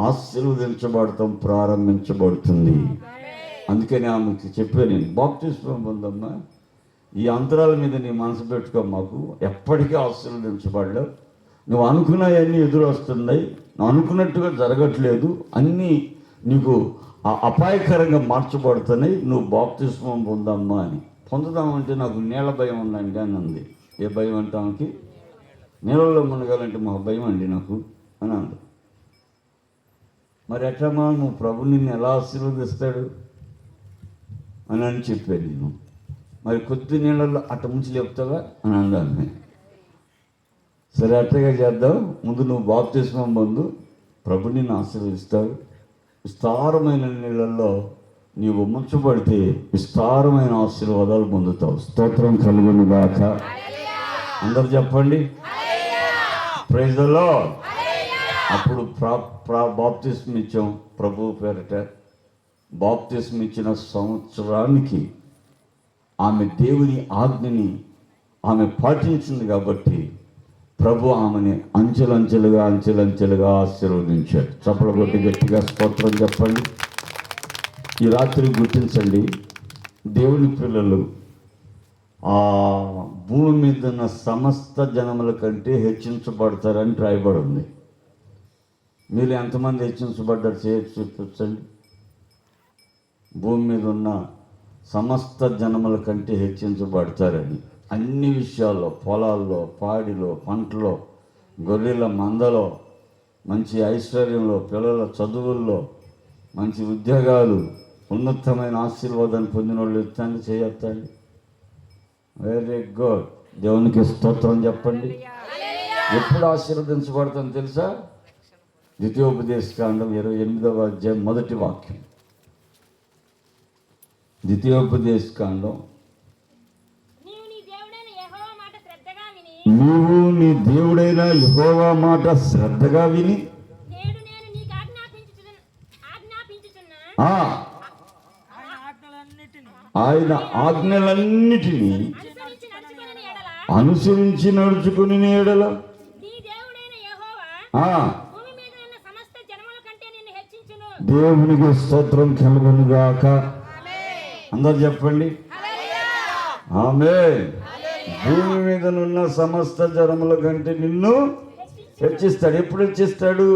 ఆశీర్వదించబడటం ప్రారంభించబడుతుంది. అందుకని ఆమెకి చెప్పాను నేను, బాప్తిస్మం పొందమ్మా, ఈ అంతరాల మీద నీ మనసు పెట్టుకో, మాకు ఎప్పటికీ ఆశీర్వదించబడలేవు. నువ్వు అనుకున్నవన్నీ ఎదురు వస్తున్నాయి, నువ్వు అనుకున్నట్టుగా జరగట్లేదు, అన్నీ నీకు అపాయకరంగా మార్చబడుతున్నాయి, నువ్వు బాప్తిస్మం పొందమ్మా అని. పొందుదామంటే నాకు నీళ్ళ భయం ఉందండి అని అంది. ఏ భయం అంటే ఆమెకి? నీళ్ళలో మునగాలంటే మా భయం అండి నాకు అని అంది. మరి ఎట్లమ్మా, నువ్వు ప్రభు నిన్ను ఎలా ఆశీర్వదిస్తాడు అని చెప్పాను నేను. మరి కొద్ది నీళ్ళల్లో అట్ట ముంచి లేపుతావా అని అన్నాను. సరే అట్టగా చేద్దాం, ముందు నువ్వు బాప్తిస్మం పొందు, ప్రభు నిన్ను ఆశీర్వదిస్తాడు. విస్తారమైన నీళ్ళల్లో నీవు ముంచబడితే విస్తారమైన ఆశీర్వాదాలు పొందుతావు. స్తోత్రం కలుగును గాక. అందరు చెప్పండి ప్రైజ్ ది లార్డ్. అప్పుడు బాప్తిస్మం ఇచ్చాం ప్రభు పేరట. బాప్తిస్మం ఇచ్చిన సంవత్సరానికి ఆమె దేవుని ఆజ్ఞని ఆమె పాటించింది కాబట్టి ప్రభు ఆమెని అంచెలంచెలుగా ఆశీర్వదించాడు. చప్పలు కొట్టి గట్టిగా స్తోత్రం చెప్పండి. ఈ రాత్రి గుర్తించండి, దేవుని పిల్లలు ఆ భూమి మీద ఉన్న సమస్త జనముల కంటే హెచ్చించబడతారని రాయబడి ఉంది. మీరు ఎంతమంది హెచ్చించబడ్డారు చేయొచ్చు చూపించండి. భూమి మీద ఉన్న సమస్త జనముల కంటే హెచ్చించబడతారని. అన్ని విషయాల్లో, పొలాల్లో, పాడిలో, పంటలో, గొర్రెల మందలో, మంచి ఐశ్వర్యంలో, పిల్లల చదువుల్లో, మంచి ఉద్యోగాలు, ఉన్నతమైన ఆశీర్వాదాన్ని పొందిన వాళ్ళు ఎత్తండి, చేయొద్దండి. Very good. దేవునికి స్తోత్రం చెప్పండి. ఎప్పుడు ఆశీర్వదించబడతాను తెలుసా? ద్వితీయోపదేశకాండం 28వ అధ్యాయం 1వ వాక్యం. ద్వితీయోపదేశకాండం, నీవు నీ దేవుడైన యెహోవా మాట శ్రద్ధగా విని ఆయన ఆజ్ఞలన్నిటినీ అనుసరించి నడుచుకుని ఎడల దేవునికి స్తోత్రం కలుగును గాక. అందరు చెప్పండి ఆమేన్. భూమి మీద ఉన్న సమస్త జనముల కంటే నిన్ను హెచ్చిస్తాడు. ఎప్పుడు హెచ్చిస్తాడు?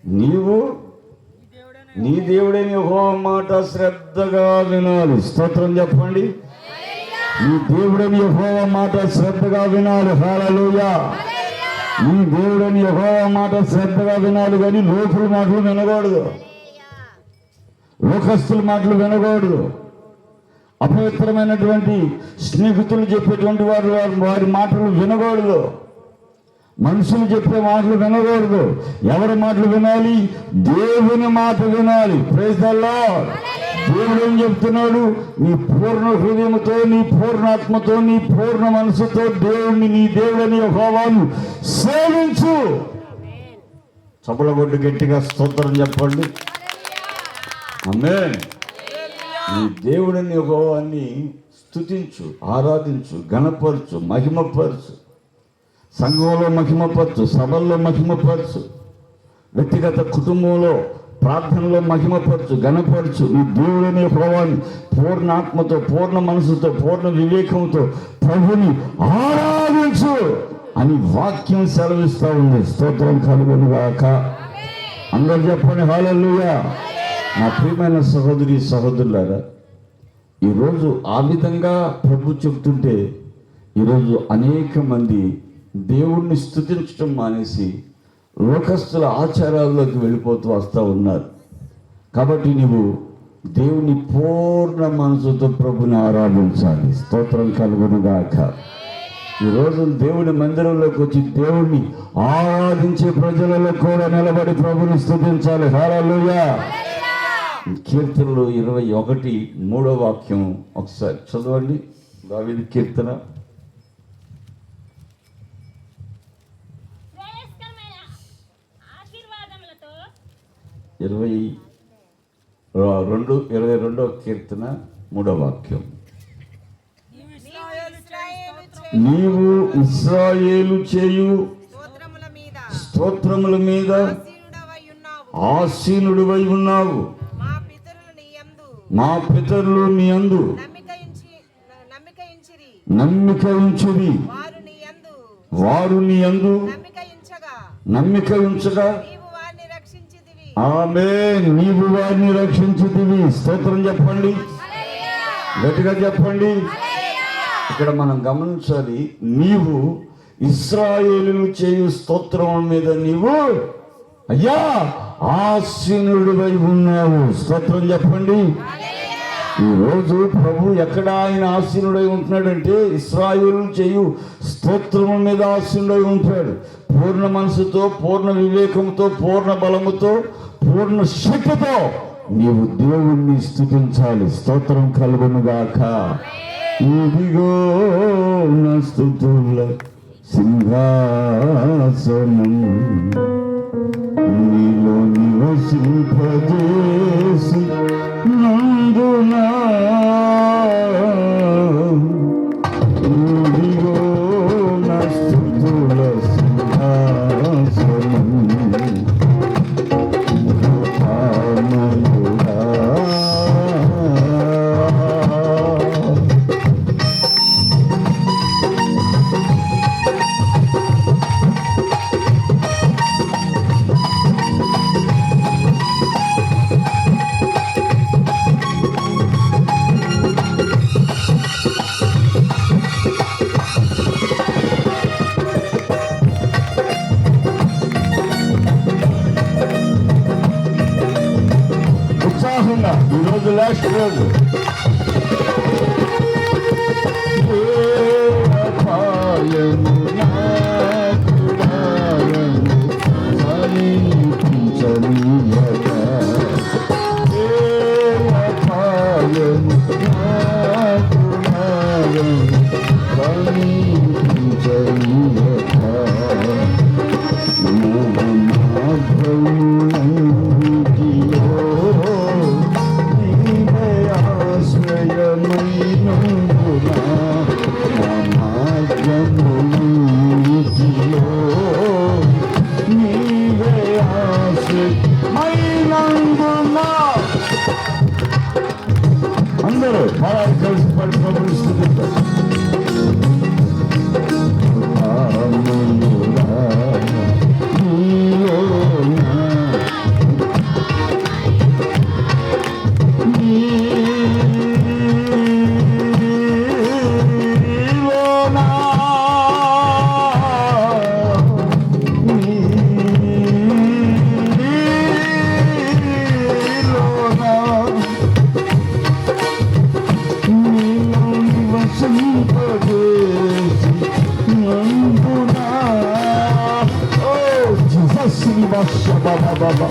నీవు నీ దేవుడైన యెహోవా మాట శ్రద్ధగా వినాలి. స్తోత్రం చెప్పండి. నీ దేవుడైన యెహోవా మాట శ్రద్ధగా వినాలి. హల్లెలూయా. నీ దేవుడైన యెహోవా మాట శ్రద్ధగా వినాలి, కానీ లోకుల మాటలు వినకూడదు, లోకస్తుల మాటలు వినకూడదు. అపవిత్రమైనటువంటి స్నేహితులు చెప్పేటువంటి వారి మాటలు వినకూడదు. మనుషులు చెప్పే మాటలు వినకూడదు. ఎవరి మాటలు వినాలి? దేవుని మాట వినాలి. Praise the lord. దేవుడు ఏం చెప్తున్నాడు? నీ పూర్ణ హృదయంతో, నీ పూర్ణాత్మతో, నీ పూర్ణ మనసుతో దేవుణ్ణి, నీ దేవుడని యెహోవాను సేవించు. చప్పలగొడ్డు గట్టిగా స్తోత్రం చెప్పండి. ఆమేన్. నీ దేవుడని యెహోవాని స్తుతించు, ఆరాధించు, ఘనపరచు, మహిమపరచు. సంఘంలో మహిమపరచు, సభల్లో మహిమపరచు, వ్యక్తిగత కుటుంబంలో ప్రార్థనలో మహిమపరచు, ఘనపరచు. నీ దేవుడని యెహోవాని పూర్ణాత్మతో, పూర్ణ మనసుతో, పూర్ణ వివేకంతో ప్రభుని ఆరాధించు అని వాక్యం సెలవిస్తూ ఉంది. స్తోత్రం కలుగును గాక. అందరూ చెప్పండి హల్లెలూయా. నా ప్రియమైన సహోదరి సహోదరులారా, ఈరోజు ఆ విధంగా ప్రభు చెబుతుంటే ఈరోజు అనేక మంది దేవుణ్ణి స్తుతించడం మానేసి లోకస్తుల ఆచారాల్లోకి వెళ్ళిపోతూ వస్తూ ఉన్నారు. కాబట్టి నీవు దేవుని పూర్ణ మనసుతో ప్రభుని ఆరాధించాలి. స్తోత్రం కలుగును గాక. ఈరోజు దేవుని మందిరంలోకి వచ్చి దేవుణ్ణి ఆరాధించే ప్రజలలో కూడా నిలబడి ప్రభుని స్తుతించాలి. హల్లెలూయా. కీర్తనలు 21:3 వాక్యం ఒకసారి చదవండి. దావీదు కీర్తన 22వ కీర్తన 3వ వాక్యం. నీవు ఇశ్రాయేలు చేయు స్తోత్రముల మీద ఆసీనుడివై ఉన్నావు. మా పితరులు నీ యందు నమ్మిక ఉంచిరి. వారు నీ యందు నమ్మిక ఉంచగా ఆమేన్. నీవు వారిని రక్షించితివి. స్తోత్రం చెప్పండి, గట్టిగా చెప్పండి. ఇక్కడ మనం గమనించాలి, నీవు ఇశ్రాయేలు చేయు స్తోత్రం మీద నీవు అయ్యా ఆసీనుడివై ఉన్నావు. స్తోత్రం చెప్పండి. ఈరోజు ప్రభు ఎక్కడ ఆయన ఆసీనుడై ఉంటున్నాడంటే ఇశ్రాయేలు చేయు స్తోత్రం మీద ఆసీనుడై ఉంటాడు. పూర్ణ మనసుతో, పూర్ణ వివేకంతో, పూర్ణ బలముతో, పూర్ణ శక్తితో నీవు దేవుణ్ణి స్తుతించాలి. స్తోత్రం కలుగును గాక. ఇదిగో నా స్తుతుల సింహాసనం నీలో నివసింపజేసి నందునా. ఇదిగో నా స్తుతుల సింహాసనం కృపామయుడా. ఉత్సాహంగా ఈరోజు లాస్ట్ రోజు అందరూ పరాలు కలిసి పడి ప్రభుని స్తుతిస్తారు. Baba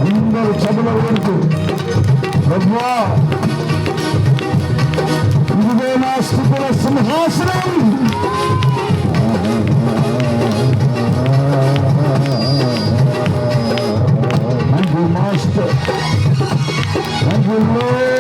అందరూ చదువుల వరకు ప్రభువా ఇదిగో నా స్థుతుల సింహాసనం. Thank you, Master. Thank you, Lord.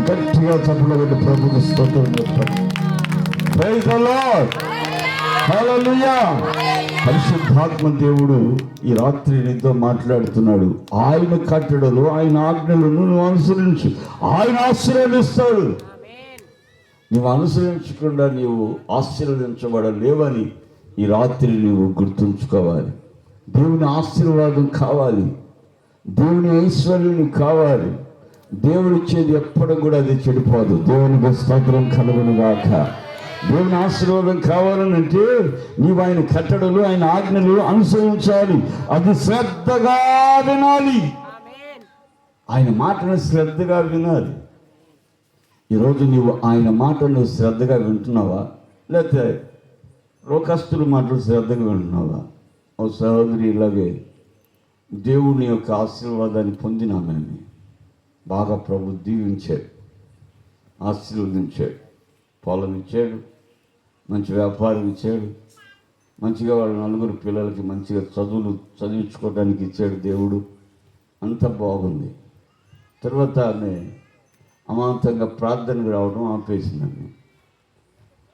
గట్టిగా చప్పట్లు కొట్టి ప్రభువుకి స్తోత్రం చెప్పండి. Praise the lord. హల్లెలూయా. పరిశుద్ధాత్మ దేవుడు ఈ రాత్రి నీతో మాట్లాడుతున్నాడు. ఆయన కట్టడలు, ఆయన ఆజ్ఞలను నువ్వు అనుసరించు, ఆయన ఆశీర్వదిస్తాడు. నువ్వు అనుసరించకుండా నీవు ఆశీర్వదించబడలేవని ఈ రాత్రి నీవు గుర్తుంచుకోవాలి. దేవుని ఆశీర్వాదం కావాలి, దేవుని ఐశ్వర్యం కావాలి. దేవుడు ఇచ్చేది ఎప్పుడు కూడా అది చెడిపోదు. దేవునికి స్తోత్రం కలుగును గాక. దేవుని ఆశీర్వాదం కావాలనంటే నీవు ఆయన కట్టడలు, ఆయన ఆజ్ఞలు అనుసరించాలి. అది శ్రద్ధగా వినాలి. ఆయన మాటను శ్రద్ధగా వినాలి. ఈరోజు నీవు ఆయన మాటను శ్రద్ధగా వింటున్నావా, లేకపోతే లోకస్తుల మాటలు శ్రద్ధగా వింటున్నావా? ఓ సహోదరి, ఇలాగే దేవుని యొక్క ఆశీర్వాదాన్ని పొందినామని బాగా ప్రభు దీవించాడు, ఆశీర్వదించాడు. పొలం ఇచ్చాడు, మంచి వ్యాపారం ఇచ్చాడు, మంచిగా వాళ్ళ నలుగురు పిల్లలకి మంచిగా చదివించుకోవడానికి ఇచ్చాడు దేవుడు. అంత బాగుంది. తర్వాత ఆమె అమాంతంగా ప్రార్థనకు రావడం ఆపేసిందండి.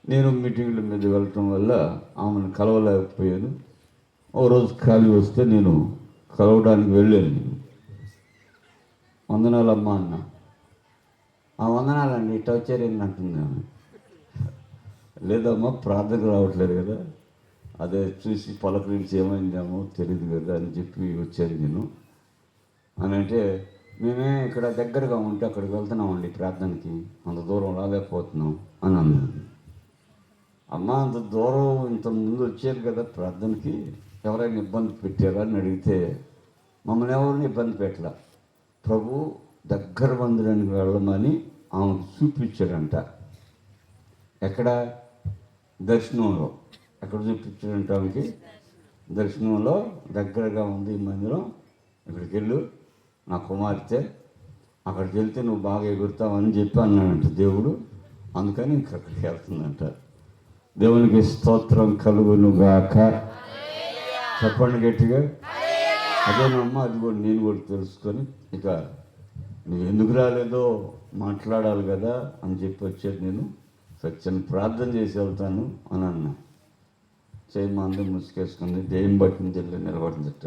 నేను మీటింగ్ల మీద వెళ్ళటం వల్ల ఆమెను కలవలేకపోయాను. ఓ రోజు ఖాళీ వస్తే నేను కలవడానికి వెళ్ళాను. నేను వందనాలమ్మా అన్న. ఆ వందనాలండి ఇట్లా వచ్చారేంటి అంటుంది ఆమె. లేదమ్మా ప్రార్థనకు రావట్లేదు కదా, అదే చూసి పలకరించి ఏమైందేమో తెలియదు కదా అని చెప్పి వచ్చాను నేను అని అంటే, మేమే ఇక్కడ దగ్గరగా ఉంటే అక్కడికి వెళ్తున్నామండి ప్రార్థనకి, అంత దూరం రాలేకపోతున్నాం అని అన్నాను. అమ్మ, అంత దూరం ఇంత ముందు వచ్చారు కదా ప్రార్థనకి, ఎవరైనా ఇబ్బంది పెట్టారా అని అడిగితే, మమ్మల్ని ఎవరిని ఇబ్బంది పెట్టలా, ప్రభు దగ్గర మందిరానికి వెళ్ళమని ఆమెకు చూపించాడంట. ఎక్కడ? దర్శనంలో. ఎక్కడ చూపించడానికి? దర్శనంలో దగ్గరగా ఉంది ఈ మందిరం, ఇక్కడికి వెళ్ళు నా కుమార్తె, అక్కడికి వెళ్తే నువ్వు బాగా ఎగురుతావని చెప్పి అన్నాడంట దేవుడు. అందుకని ఇంక అక్కడికి వెళ్తుందంట. దేవునికి స్తోత్రం కలుగును గాక. చెప్పండి గట్టిగా. అదేనమ్మా, అది కూడా నేను కూడా తెలుసుకొని ఇక నువ్వు ఎందుకు రాలేదో మాట్లాడాలి కదా అని చెప్పి వచ్చేది. నేను సత్యాన్ని ప్రార్థన చేసి వెళ్తాను అని అన్నా. చేయమా అందరూ ముసుకేసుకుంది, దెయ్యం బట్టిన తెల్లి నిలబడిందట.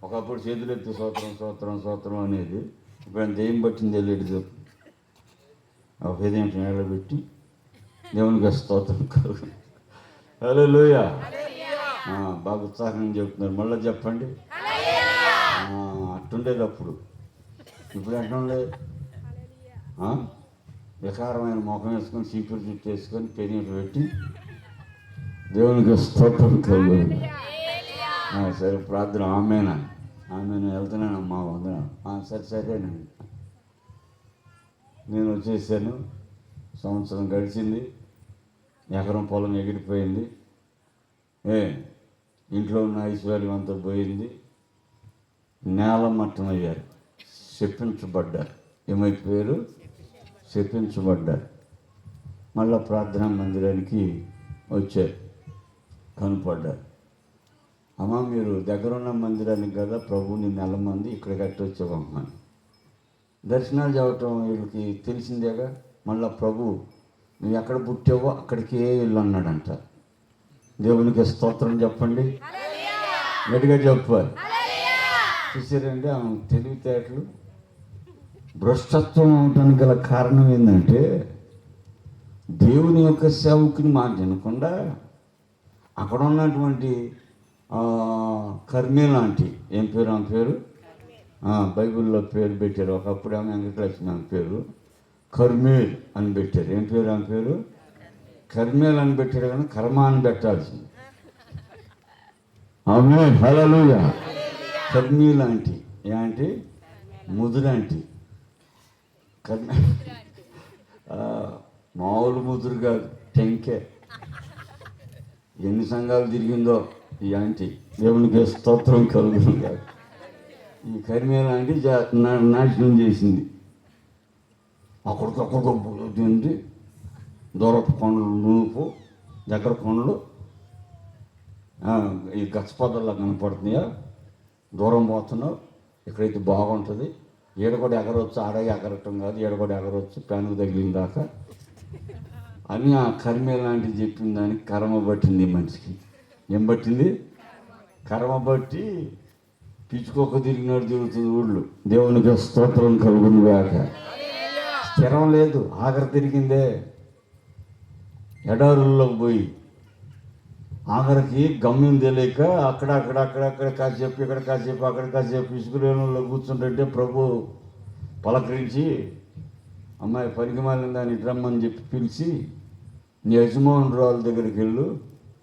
ఒకప్పుడు చేతులు ఎత్తి స్తోత్రం స్తోత్రం స్తోత్రం అనేది, ఇప్పుడు ఆయన దెయ్యం పట్టింది వెళ్ళేది చెప్పు. ఒక 5 నిమిషం నిలబెట్టి దేవునికి స్తోత్రం కలుగు. హల్లెలూయా. బాగా ఉత్సాహంగా చెప్తున్నారు. మళ్ళీ చెప్పండి. అట్టుండేది అప్పుడు, ఇప్పుడు ఎట్లుండే? వికారమైన ముఖం వేసుకొని చీపురు చుట్టూ వేసుకొని పెరిగి పెట్టి దేవునికి స్తోత్రం కలుగు. సరే ప్రార్థన. ఆమెనా వెళ్తున్నానమ్మా, వందన. సరేనండి. నేను వచ్చేసాను. సంవత్సరం గడిచింది, ఎకరం పొలం ఎగిరిపోయింది, ఇంట్లో ఉన్న ఐశ్వర్యం అంతా పోయింది, నేల మట్టమయ్యారు, శపించబడ్డారు. ఏమైపోయారు? శపించబడ్డారు. మళ్ళా ప్రార్థనా మందిరానికి వచ్చారు, కనపడ్డారు. అమ్మ మీరు దగ్గరున్న మందిరానికి కదా ప్రభుని నెలమంది ఇక్కడ కట్టి వచ్చావమ్మా. దర్శనాలు చదవటం వీళ్ళకి తెలిసిందేగా. మళ్ళా ప్రభు నువ్వు ఎక్కడ పుట్టావో అక్కడికే వెళ్ళు అన్నాడంట. దేవునికి స్తోత్రం చెప్పండి, గట్టిగా చెప్పాలి. చూసారండి ఆమె తెలివితేటలు. భ్రష్టత్వం అవడానికి గల కారణం ఏంటంటే దేవుని యొక్క సేవకుని మాట వినకుండా అక్కడ ఉన్నటువంటి కర్మే లాంటి, ఏం పేరు ఆమె పేరు? బైబిల్లో పేరు పెట్టారు. ఒకప్పుడు ఆమె వెంకటలక్ష్మి ఆమె పేరు కర్మేల్ అని పెట్టారు. ఏం పేరు ఆమె పేరు? కర్మేల్ అని పెట్టారు, కానీ కర్మ అని పెట్టాల్సింది. ఆమె హల్లెలూయా. కర్మీ లాంటి, ఏంటి ముదురంటి కర్మ, మామూలు ముదురు కాదు, టెంకే. ఎన్ని సంఘాలు తిరిగిందో ఈ ఆంటీ. దేవునికి స్తోత్రం కలుగును కాదు. ఈ కరిమే లాంటి నాశనం చేసింది. అక్కడికక్కడికి దూరపు కొండలు, నూపు దగ్గర కొండలు ఈ గచ్చపొదల్లా కనపడుతున్నాయా, దూరం పోతున్నావు, ఇక్కడైతే బాగుంటుంది, ఈడ కూడా ఎగరవచ్చు, ఆడగా ఎగరటం కాదు, ఈడ కూడా ఎగరవచ్చు ప్యానుకు తగిలిన దాకా అని ఆ కరిమే లాంటివి చెప్పిన దానికి కర్మ పట్టింది మనిషికి. ఏం పట్టింది? కర్మ బట్టి పిచ్చుకోక తిరిగినాడు తిరుగుతుంది ఊళ్ళు. దేవునికి స్తోత్రం కలుగును గాక. స్థిరం లేదు, ఆఖరి తిరిగిందే. ఎడారుల్లోకి పోయి ఆఖరికి గమ్యం తెలియక అక్కడక్కడ కాసేపు, ఇక్కడ కాసేపు, అక్కడ కాసేపు ఇసుకురేణుల్లో కూర్చుంటుంటే ప్రభు పలకరించి, అమ్మాయి పనికి మాలిన దాన్ని రమ్మని చెప్పి పిలిచి నీ యజమానురాల దగ్గరికి వెళ్ళు,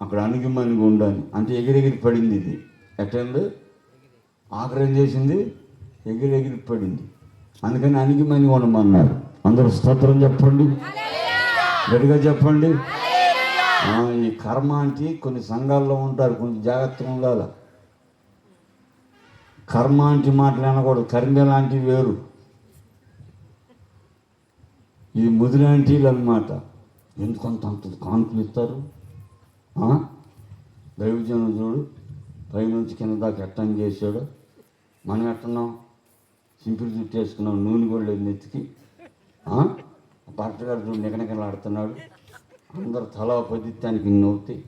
అక్కడ అణిగిమణిగి ఉండాలి అంటే ఎగిరెగిరి పడింది. ఇది ఎట్టండి? ఆఖరి ఏం చేసింది? ఎగిరెగిరి పడింది. అందుకని అణిగిమణిగి ఉండమన్నారు. అందరూ స్తోత్రం చెప్పండి, గట్టిగా చెప్పండి. ఈ కర్మ అంటే కొన్ని సంఘాల్లో ఉంటారు, కొంచెం జాగ్రత్తగా ఉండాలి. కర్మ అంటే మాట్లాడకూడదు. కర్మ లాంటివి వేరు, ఇది ముదిలాంటీలు అన్నమాట. ఎందుకంత అంత కానుకలు ఇస్తారు? దైవజనం చూడు, పైనుంచి కింద దాకా ఎట్టం చేశాడు. మనం ఎట్టున్నాం? సింపుల్ జుట్టు వేసుకున్నాం, నూనె కూడా లేదు నెత్తికి. భర్త గారు చూడు నికనికలాడుతున్నాడు, అందరు తలా పదిత్యానికి నవ్వుతాయి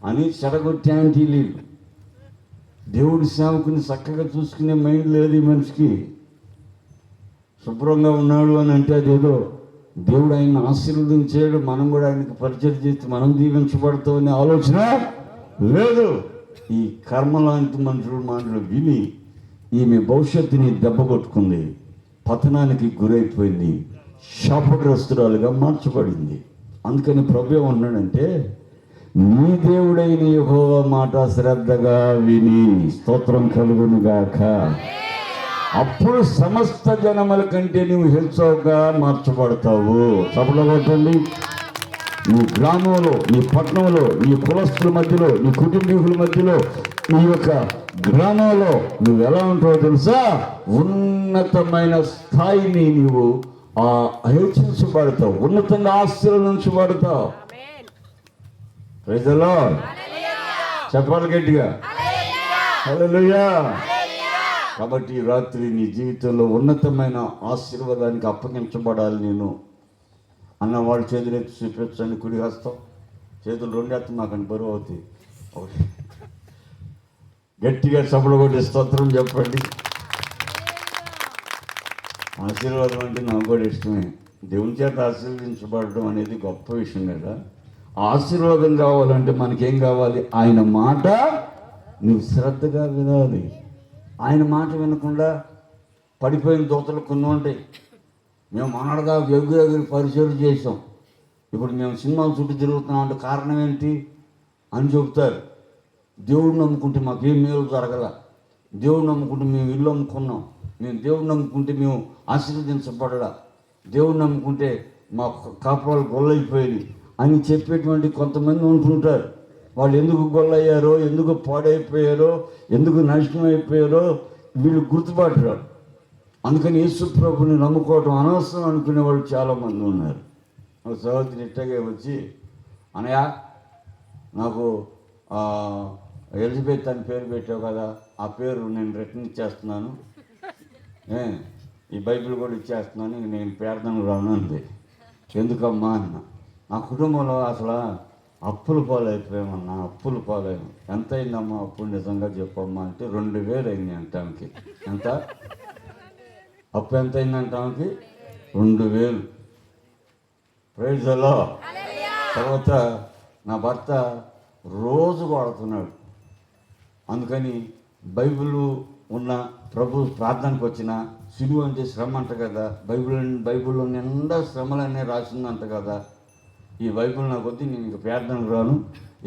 అని చెడగొట్టి ఆంటీలు. దేవుడి సేవకుని చక్కగా చూసుకునే మైండ్ లేదు ఈ మనిషికి. శుభ్రంగా ఉన్నాడు అని అంటే అదేదో దేవుడు ఆయన ఆశీర్వదించాడు, మనం కూడా ఆయనకి పరిచయం చేసి మనం దీవించబడతామనే ఆలోచన లేదు. ఈ కర్మ లాంటి మనుషుల మాటలు విని ఈమె భవిష్యత్తుని దెబ్బ కొట్టుకుంది, పతనానికి గురైపోయింది, శాపగ్రస్తురాలుగా మార్చబడింది. అందుకని ప్రభు ఏమన్నాడంటే, నీ దేవుడైన యెహోవా మాట శ్రద్ధగా విని, స్తోత్రం కలుగును గాక, అప్పుడు సమస్త జనముల కంటే నువ్వు హెచ్చవుగా మార్చబడతావు. చప్పట్లు కొట్టండి. నీ గ్రామంలో, నీ పట్టణంలో, నీ కులస్తుల మధ్యలో, నీ కుటుంబీకుల మధ్యలో, నీ యొక్క గ్రామంలో నువ్వు ఎలా ఉంటావో తెలుసా? ఉన్నతమైన స్థాయిని నీవు హెచ్చించబడతావు, ఉన్నతంగా ఆశీర్వదించబడతావు. Praise the lord. చెప్పాలి గట్టిగా, హల్లెలూయా. కాబట్టి ఈ రాత్రి నీ జీవితంలో ఉన్నతమైన ఆశీర్వాదానికి అప్పగించబడాలి నేను అన్నవాళ్ళు చేతులు ఎత్తి చూపించండి. కుడి హస్తం, చేతులు రెండు ఎత్తం మాకండి బరువు అవుతాయి. ఒకటి గట్టిగా చప్పలు కొట్టి స్తోత్రం చెప్పండి. ఆశీర్వాదం అంటే నాకు కూడా ఇష్టమే. దేవుని చేత ఆశీర్వదించబడడం అనేది గొప్ప విషయం కదా. ఆశీర్వాదం కావాలంటే మనకేం కావాలి? ఆయన మాట నువ్వు శ్రద్ధగా వినాలి. ఆయన మాట వినకుండా పడిపోయిన దోతలు కొన్ని ఉంటాయి. మేము మనడగా ఎగురు పరిచయం చేసాం, ఇప్పుడు మేము సినిమాల చుట్టూ తిరుగుతున్నాం అంటే కారణం ఏంటి అని చెబుతారు. దేవుడు నమ్ముకుంటే మాకేం మేలు జరగల, దేవుడు నమ్ముకుంటే మేము ఇల్లు అమ్ముకున్నాం, మేము దేవుడు నమ్ముకుంటే మేము ఆశీర్వదించబడలా, దేవుడు నమ్ముకుంటే మా కాపురాలు గొల్లైపోయింది అని చెప్పేటువంటి కొంతమంది ఉంటుంటారు. వాళ్ళు ఎందుకు గొల్లయ్యారో, ఎందుకు పాడైపోయారో, ఎందుకు నష్టం అయిపోయారో వీళ్ళు గుర్తుపట్టరారు. అందుకని యేసు ప్రభుని నమ్ముకోవటం అనవసరం అనుకునే వాళ్ళు చాలామంది ఉన్నారు. ఒక సహోదరి ఇట్టగే వచ్చి, అనయ్య నాకు ఎలిజబెత్ అని పేరు పెట్టావు కదా, ఆ పేరు నేను రిటర్న్ ఇచ్చేస్తున్నాను, ఈ బైబిల్ కూడా ఇచ్చేస్తున్నాను, ఇంక నేను ప్రార్థనకు రాను అంది. ఎందుకమ్మా అన్న. నా కుటుంబంలో అసలు అప్పుల పాలైపోయామన్నా, అప్పుల పాలయ్యాము. ఎంత అయిందమ్మా అప్పులు నిజంగా చెప్పమ్మా అంటే 2000 అయింది అంటానికి. ఎంత అప్పు ఎంత అయిందంటానికి? 2000. Praise the lord. తర్వాత నా భర్త రోజు వాడుతున్నాడు. అందుకని బైబిల్ ఉన్న ప్రభు ప్రార్థనకు వచ్చిన సిలువ అంటే శ్రమ అంట కదా, బైబిల్లో నిండా శ్రమలన్నీ రాసిందంట కదా. ఈ బైబిల్ నాకు వద్దు, నేను ఇంక ప్రార్థనకు రాను,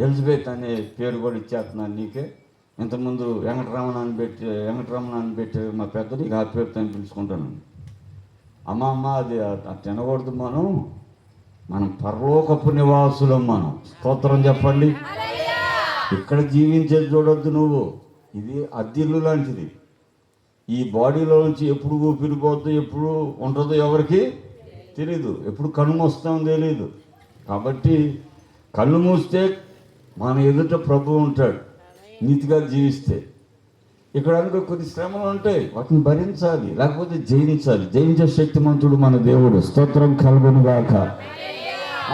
ఎలిజబెత్ అనే పేరు కూడా ఇచ్చేస్తున్నాను నీకే. ఇంతకుముందు వెంకటరమణ అని పెట్టి మా పెద్దలు ఇక ఆ పేరుతో పిలుచుకుంటాను. అమ్మ అది తినకూడదు, మనం పరలోకపు నివాసులం, మనం స్తోత్రం చెప్పండి. ఇక్కడ జీవించేది చూడొద్దు నువ్వు, ఇది అద్దిల్లు లాంటిది. ఈ బాడీలో నుంచి ఎప్పుడు ఊపిరిపోద్దు, ఎప్పుడు ఉంటుందో ఎవరికి తెలీదు, ఎప్పుడు కన్ను మూస్తామో తెలీదు. కాబట్టి కళ్ళు మూస్తే మన ఎదుట ప్రభు ఉంటాడు నీతిగా జీవిస్తే. ఇక్కడ అనుకో కొన్ని శ్రమలు ఉంటాయి, వాటిని భరించాలి, లేకపోతే జయించాలి. జయించే శక్తిమంతుడు మన దేవుడు. స్తోత్రం కలుగును గాక.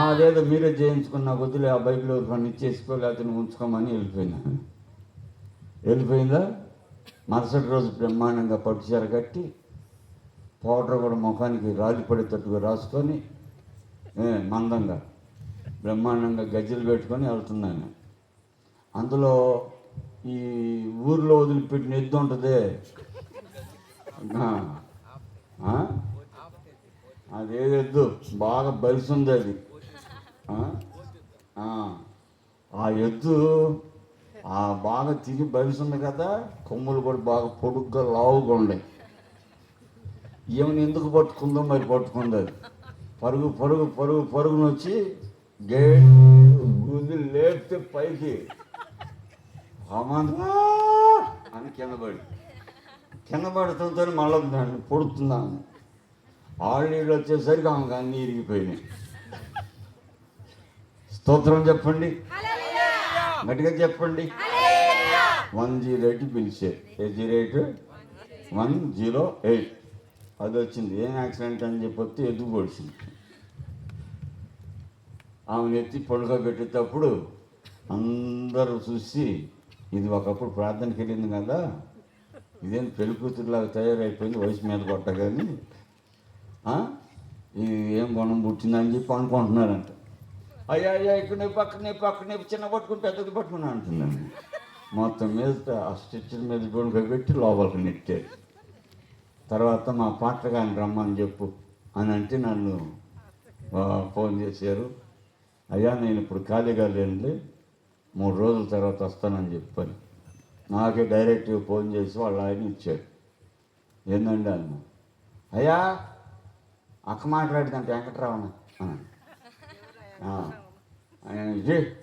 అదేదో మీరే జయించుకున్న వదిలే, ఆ బైబిల్ కొన్ని ఇచ్చేసుకో, లేకపోతే నువ్వు ఉంచుకోమని వెళ్ళిపోయిందా. మరుసటి రోజు బ్రహ్మాండంగా పట్టుచీర కట్టి పౌడర్ కూడా ముఖానికి రాలి పడేటట్టుగా రాసుకొని మందంగా బ్రహ్మాండంగా గజ్జలు పెట్టుకొని వెళ్తున్నాను. అందులో ఈ ఊర్లో వదిలిపెట్టిన ఎద్దు ఉంటుంది, అదేదెద్దు బాగా బలిసింది అది. ఆ ఎద్దు బాగా తిరిగి బలిసింది కదా, కొమ్ములు కూడా బాగా పొడుగ్గా లావుగా ఉన్నాయి. ఏమని ఎందుకు పట్టుకుందో మరి పట్టుకుంది అది. పరుగును వచ్చి గేట్ గుంది లేపితే పైకి అని కింద పడుతుంటే మళ్ళీ దాన్ని పొడుతున్నాను. ఆళ్ళు వచ్చేసరికి ఆమెకు అన్నీ ఇరిగిపోయినాయి. స్తోత్రం చెప్పండి, గట్టిగా చెప్పండి. 108 పిలిచే, 108 అది వచ్చింది. ఏం యాక్సిడెంట్ అని చెప్పి ఎదుగు పొడిచింది. ఆమెను ఎత్తి పొడుగా పెట్టేటప్పుడు అందరూ చూసి, ఇది ఒకప్పుడు ప్రార్థనకి వెళ్ళింది కదా, ఇదేం పెళ్లి కూతురులాగా తయారైపోయింది వయసు మీద కొట్టగాని, ఇది ఏం గుణం పుట్టిందని చెప్పి అనుకుంటున్నారంట. అయ్యా ఇక్కడ పక్కనే చిన్న పట్టుకుని పెద్దది పట్టుకుని అంటున్నాను. మొత్తం మీద ఆ స్టిచ్ల మీద గొడుగు పెట్టి లోపలికి నెట్టారు. తర్వాత మా పాటగాని రమ్మని చెప్పు అని అంటే నన్ను ఫోన్ చేశారు. అయ్యా నేను ఇప్పుడు ఖాళీగా లేనులే, 3 రోజుల తర్వాత వస్తానని చెప్పాను. నాకే డైరెక్ట్గా ఫోన్ చేసి వాళ్ళు ఆయన ఇచ్చాడు. ఏందండి అన్న, అయ్యా అక్క మాట్లాడిందంటే వెంకటరామణ ఆయన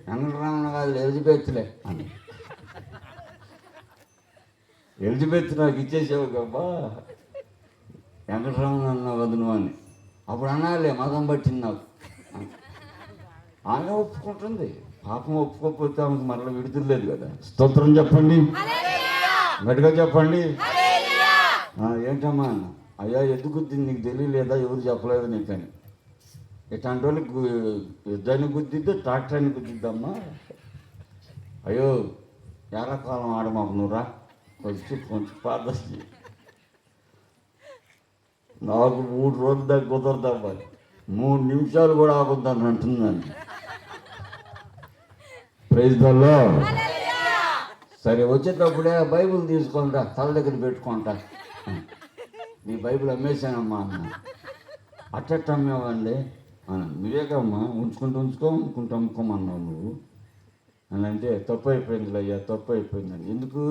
వెంకటరమణ కాదు ఎలిజబెత్లే అని. ఎలిజబెత్ నాకు ఇచ్చేసావు కబ్బా, వెంకటరమణ అన్నావు వదును అని. అప్పుడు అనాలే మదం పట్టింది నాకు. ఆమె ఒప్పుకుంటుంది, పాపం ఒప్పుకోకపోతే ఆమెకు మరలా విడుదల లేదు కదా. స్తోత్రం చెప్పండి, గట్టిగా చెప్పండి. ఏంటమ్మా అన్న, అయ్యా ఎందుకు గుద్దింది నీకు తెలియలేదా, ఎవరు చెప్పలేదు నీకని. ఇట్లాంటి వాళ్ళకి యుద్ధాన్ని గుద్దిద్దా ట్రాక్టర్ని గుద్దిద్దమ్మా. అయ్యో ఎర్రకాలం ఆడమాకు నువ్వురా, కొంచెం పాదర్శి. నాకు 3 రోజుల దాకా కుదరదమ్మా, 3 నిమిషాలు కూడా ఆగుద్దని అంటున్నాను. Praise the lord. సరే వచ్చేటప్పుడే బైబిల్ తీసుకుంటా, తల దగ్గర పెట్టుకుంటా. నీ బైబిల్ అమ్మేశానమ్మా అన్న. అట్టట్టు అమ్మేవండి అన్న. నువ్వేకమ్మా ఉంచుకుంటూ అమ్ముకోమన్నావు నువ్వు అని అంటే, తప్పు అయిపోయింది అయ్యా, తప్పు అయిపోయిందని. ఎందుకు?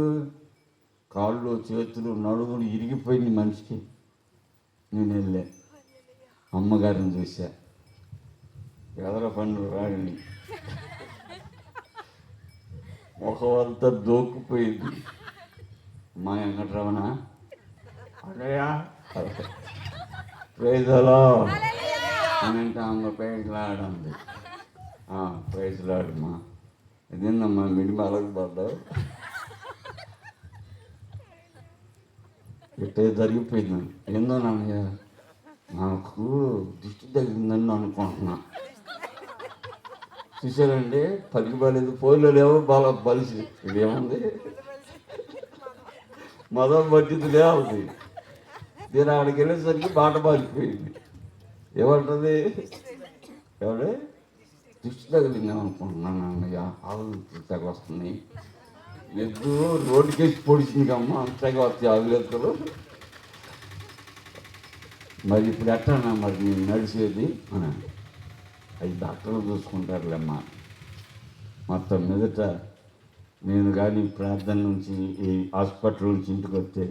కాళ్ళు చేతులు నడుములు ఇరిగిపోయింది మనిషికి. నేను వెళ్ళా, అమ్మగారిని చూసా, ఎదర పండు రాగని ముఖమంతా దోక్కుపోయింది. మా వెంకటరమణ అడయా ప్రైజ్లో అని అంటే ఆమె ప్రైజ్లాడంది. ప్రైజ్లాడమ్మా, ఇదేందమ్మా మిడి అలగ పడ్డావు, ఇట్టే జరిగిపోయిందని. ఏందో నాన్నయ్య, నాకు దిష్టి తగిలిందని అనుకుంటున్నా. చూసారండి, పలికి బాలేదు, పోయిలో లేవు బాగా బలిసి. ఇదేముంది, మదం పట్టింది లేవుంది. దీని ఆడికి వెళ్ళేసరికి బాట పారిపోయింది. ఏమంటుంది, ఎవడే దిష్టి తగిలింది అనుకుంటున్నాను అన్నయ్య, ఆవులు తెగ వస్తున్నాయి. ఎద్దు రోడ్డుకేసి పొడిచింది అమ్మ, అంతగా వస్తాయి ఆవులెత్తులు. మరి ఇప్పుడు ఎట్టన్నా మరి నేను నడిచేది అని. అవి డాక్టర్లు చూసుకుంటారులేమ్మా. మొత్తం మీదట నేను కానీ ప్రార్థన నుంచి, ఈ హాస్పిటల్ నుంచి ఇంటికి వస్తే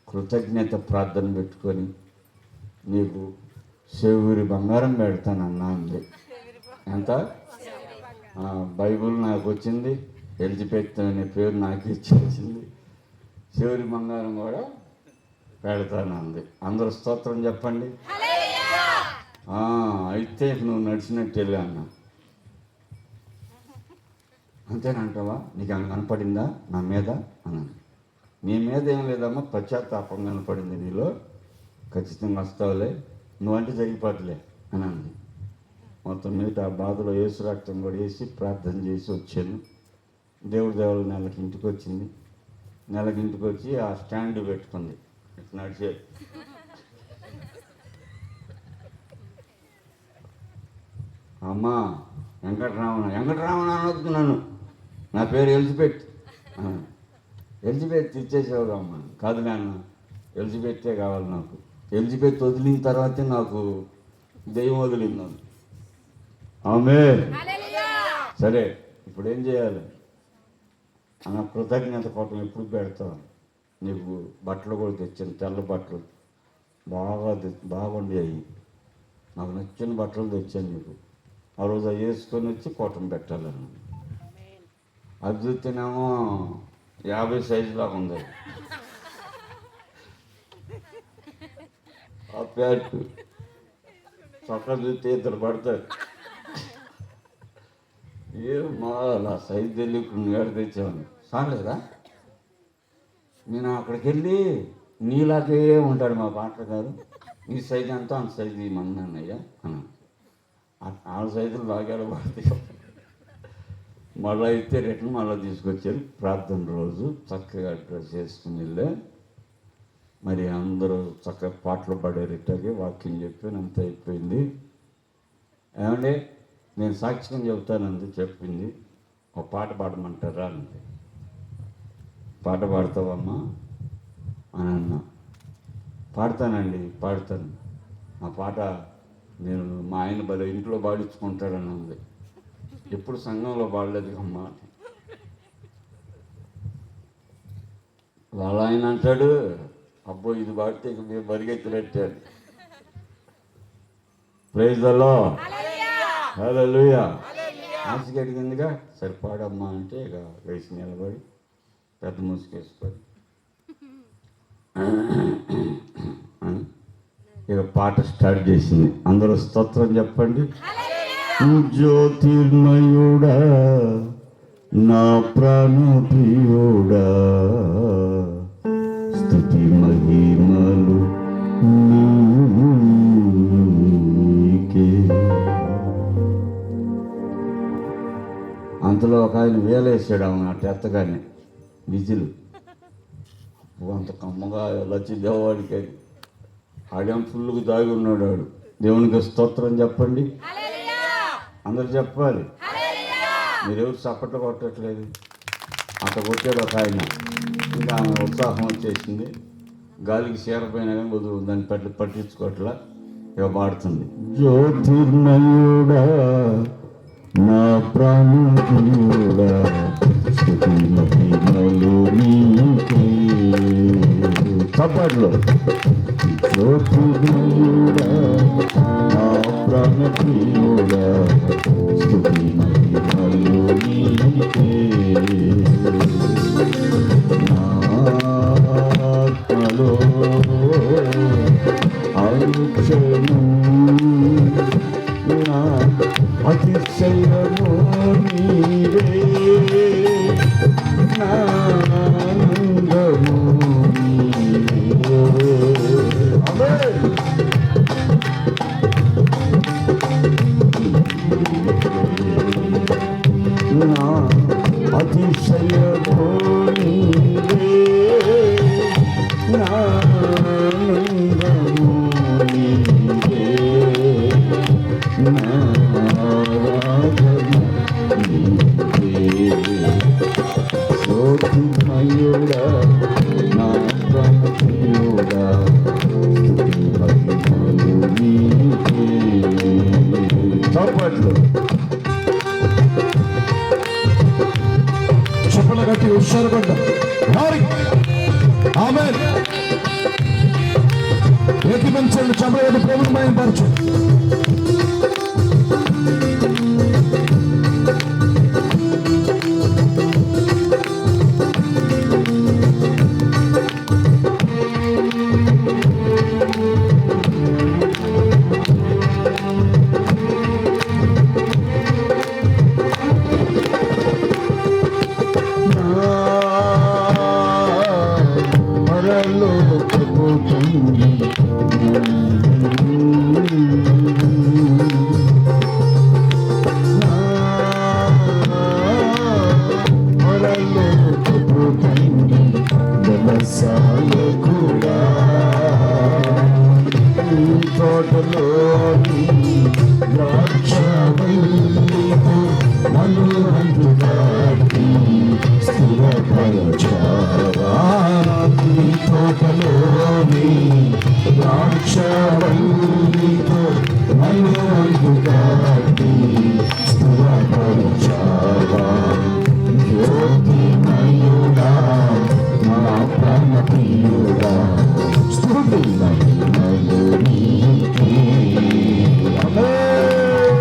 కృతజ్ఞత ప్రార్థన పెట్టుకొని నీకు చెవురి బంగారం పెడతానన్నా అంది. ఎంత? బైబుల్ నాకు వచ్చింది, ఎలిజబెత్ అనే పేరు నాకు ఇచ్చేసింది, చెవురి బంగారం కూడా పెడతానంది. అందరూ స్తోత్రం చెప్పండి. అయితే నువ్వు నడిచినట్టు వెళ్ళా అన్న. అంతేనంటావా, నీకు ఆమె కనపడిందా నా మీద అన్నాను. నీ మీద ఏం లేదమ్మా, పశ్చాత్తాపం కనపడింది నీలో, ఖచ్చితంగా వస్తావులే, నువ్వంటే జరిగిపోతులే అని అంది. మొత్తం మీద ఆ బాధలో యేసు రక్తం కూడా వేసి ప్రార్థన చేసి వచ్చాను. దేవుడు నెలకి ఇంటికి వచ్చింది. నెలకి ఇంటికి వచ్చి ఆ స్టాండ్ పెట్టుకుంది, ఇట్లా నడిచేది. అమ్మా వెంకటరమణ అనొద్దు నన్ను, నా పేరు ఎలిజబెత్. ఎలిజబెత్ ఇచ్చేసేవాడు అమ్మ. కాదు నాన్న, ఎలిజబెత్తే కావాలి నాకు. ఎలిజబెత్ వదిలిన తర్వాతే నాకు దెయ్యం వదిలింది. ఆమేన్. సరే ఇప్పుడు ఏం చేయాలి అన్న, కృతజ్ఞత పట్టం ఎప్పుడు పెడతావు. నీకు బట్టలు కూడా తెచ్చాను, తెల్ల బట్టలు బాగుండేవి, నాకు నచ్చిన బట్టలు తెచ్చాను నీకు. ఆ రోజు అవి వేసుకొని వచ్చి కోటం పెట్టాలని. అది చూస్తేనేమో 50 సైజులాగా ఉంది ఆ ప్యాంటు. చొక్కా చూస్తే 2 పడతారు. ఏమా నా సైజు తెలియకుండా ఏడ తెచ్చామని సాలేదా. నేను అక్కడికి వెళ్ళి నీలాగే ఉంటాడు మా పాటలు గారు, నీ సైజు అంతా అంత సైజు ఇవ్వమని అన్నయ్య అన్నాను. 4 సైజులు బాగా పడతాయి. మళ్ళీ అయితే రిటర్న్ మళ్ళీ తీసుకొచ్చారు. ప్రార్థన రోజు చక్కగా డ్రెస్ చేసుకుని వెళ్ళా. మరి అందరూ చక్కగా పాటలు పాడారు, ఇట్టాగే వాక్యం చెప్పాను, అంత అయిపోయింది. ఏమంటే నేను సాక్ష్యం చెబుతానంది, చెప్పింది. ఒక పాట పాడమంటారా అంది. పాట పాడతావమ్మా అని అన్నా. పాడతానండి, పాడతాను. ఆ పాట నేను మా ఆయన భలే ఇంట్లో పాడించుకుంటాడని అంది. ఎప్పుడు సంఘంలో పాడలేదు అమ్మా. వాళ్ళ ఆయన అంటాడు, అబ్బో ఇది పాడితే ఇక మేము పరిగెత్తినట్టాడు. ప్రైజ్ ద లార్డ్, హల్లెలూయా. ఆశకి అడిగిందిగా సరే పాడమ్మా అంటే ఇక వేసి నిలబడి పెద్ద ముసుకేసుకొని ఇక పాట స్టార్ట్ చేసింది. అందరూ స్తోత్రం చెప్పండి. జ్యోతిర్మయుడా నా ప్రాణప్రియుడా స్తుతి మహిమలు నీకే. అంతలో ఒక ఆయన వేలేసాడు ఆమె అటు ఎత్తగానే విజిలు. అంత కమ్మగా లచ్చి దేవాడికి అది ఆడేం ఫుల్గా దాగి ఉన్నాడు. వాడు దేవునికి స్తోత్రం చెప్పండి. అందరు చెప్పాలి. మీరెవరు చప్పట్లు కొట్టట్లేదు. అంత కొట్టాడు ఒక ఆయన. ఇంకా ఆమె ఉత్సాహం వచ్చేసింది. గాలికి చేరపోయినా కానీ వదులు దాన్ని పట్టించుకోవట్లా. ఇక పాడుతుంది. జ్యోతిర్మయుడా నా ప్రాణప్రియుడా స్తుతి మహిమలు నీకే. చప్పట్లు. జ్యోతిర్మయుడా నా ప్రాణప్రియుడా స్తుతి మహిమలు నీకే. నా ఆత్మలో అనుక్షణం నా అతిశయము నీవే, నా ఆనందము నీవే. ఆమేన్. నా అతిశయము నీవే, నా ఆనందము నీవే, నా ఆరాధన నీవే. జ్యోతిర్మయుడా నా ప్రాణప్రియుడా స్తుతి మహిమలు నీకే. చప్పట్లు. చప్పట్లు కట్టి ఉత్సాహపడ్డా. ఆమేన్. ఏకీభవించండి. చప్పట్లు ప్రభువుని మహిమపరచు. తోటలోని ద్రాక్షవల్లికు మనువంతుడాటి స్థిరపరచావా. నీ తోటలోని ద్రాక్షవల్లికు మనువంతుడాటి స్థిరపరచావా. జ్యోతిర్మయుడా నా ప్రాణప్రియుడా స్తుతి మహిమలు నీకే. ఆమేన్.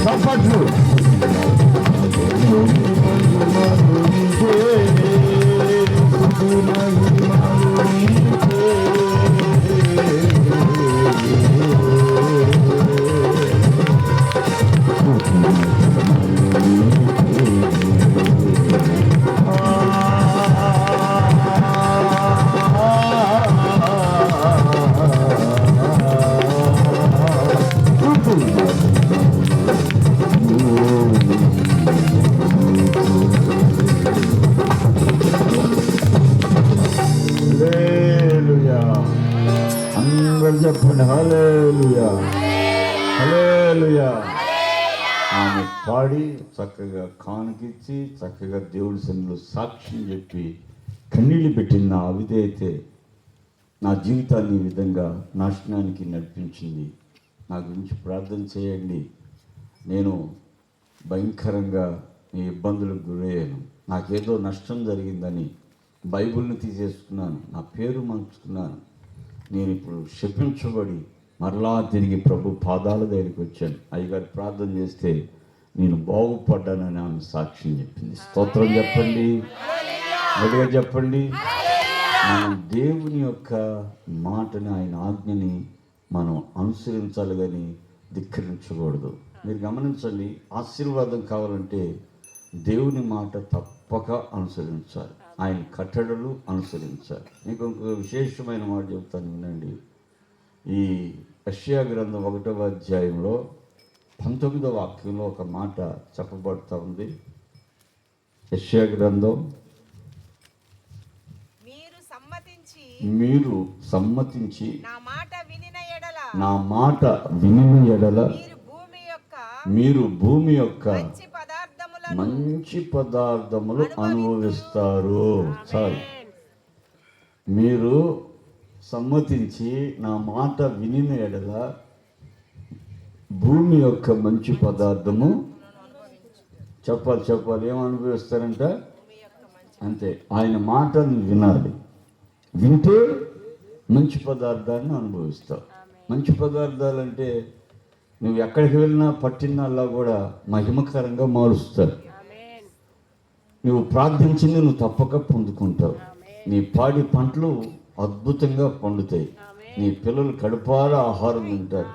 చప్పట్లు. హల్లెలూయా. అందరూ చెప్పండి హల్లెలూయా, హల్లెలూయా. ఆమె పాడి చక్కగా కానుకిచ్చి చక్కగా దేవుడి సన్నిధిలో సాక్ష్యం చెప్పి కన్నీళ్ళు పెట్టిన నా అవిధేయతే నా జీవితాన్ని ఈ విధంగా నాశనానికి నడిపించింది. నా గురించి ప్రార్థన చేయండి. నేను భయంకరంగా ఈ ఇబ్బందులకు గురయ్యాను. నాకేదో నష్టం జరిగిందని బైబిల్ని తీసేసుకున్నాను, నా పేరు మార్చుకున్నాను. నేను ఇప్పుడు శపించబడి మరలా తిరిగి ప్రభు పాదాల దగ్గరికి వచ్చాను. అయ్యగారు ప్రార్థన చేస్తే నేను బాగుపడ్డానని ఆమె సాక్ష్యం చెప్పింది. స్తోత్రం చెప్పండి, గట్టిగా చెప్పండి. మనం దేవుని యొక్క మాటని, ఆయన ఆజ్ఞని మనం అనుసరించాలి కానీ ధిక్కరించకూడదు. మీరు గమనించండి, ఆశీర్వాదం కావాలంటే దేవుని మాట తప్పక అనుసరించాలి, ఆయన కట్టడలు అనుసరించాలి. మీకు ఇంకొక విశేషమైన మాట చెప్తాను వినండి. ఈ యెషయా గ్రంథం 1వ అధ్యాయంలో 19వ వాక్యంలో ఒక మాట చెప్పబడుతూ ఉంది. యెషయా గ్రంథం, మీరు సమ్మతించి నా మాట వినిన ఎడల మీరు భూమి యొక్క మంచి పదార్థములు అనుభవిస్తారు. చాలు. మీరు సమ్మతించి నా మాట వినిన ఎడల భూమి యొక్క మంచి పదార్థము చెప్పాలి ఏం అనుభవిస్తారంట? అంతే. ఆయన మాటను వినాలి, వింటే మంచి పదార్థాన్ని అనుభవిస్తావు. మంచి పదార్థాలు అంటే నువ్వు ఎక్కడికి వెళ్ళినా పట్టినల్లా కూడా మహిమకరంగా మారుస్తారు. నువ్వు ప్రార్థించింది నువ్వు తప్పక పొందుకుంటావు. నీ పాడి పంటలు అద్భుతంగా పండుతాయి. నీ పిల్లలు కడుపారా ఆహారం తింటారు.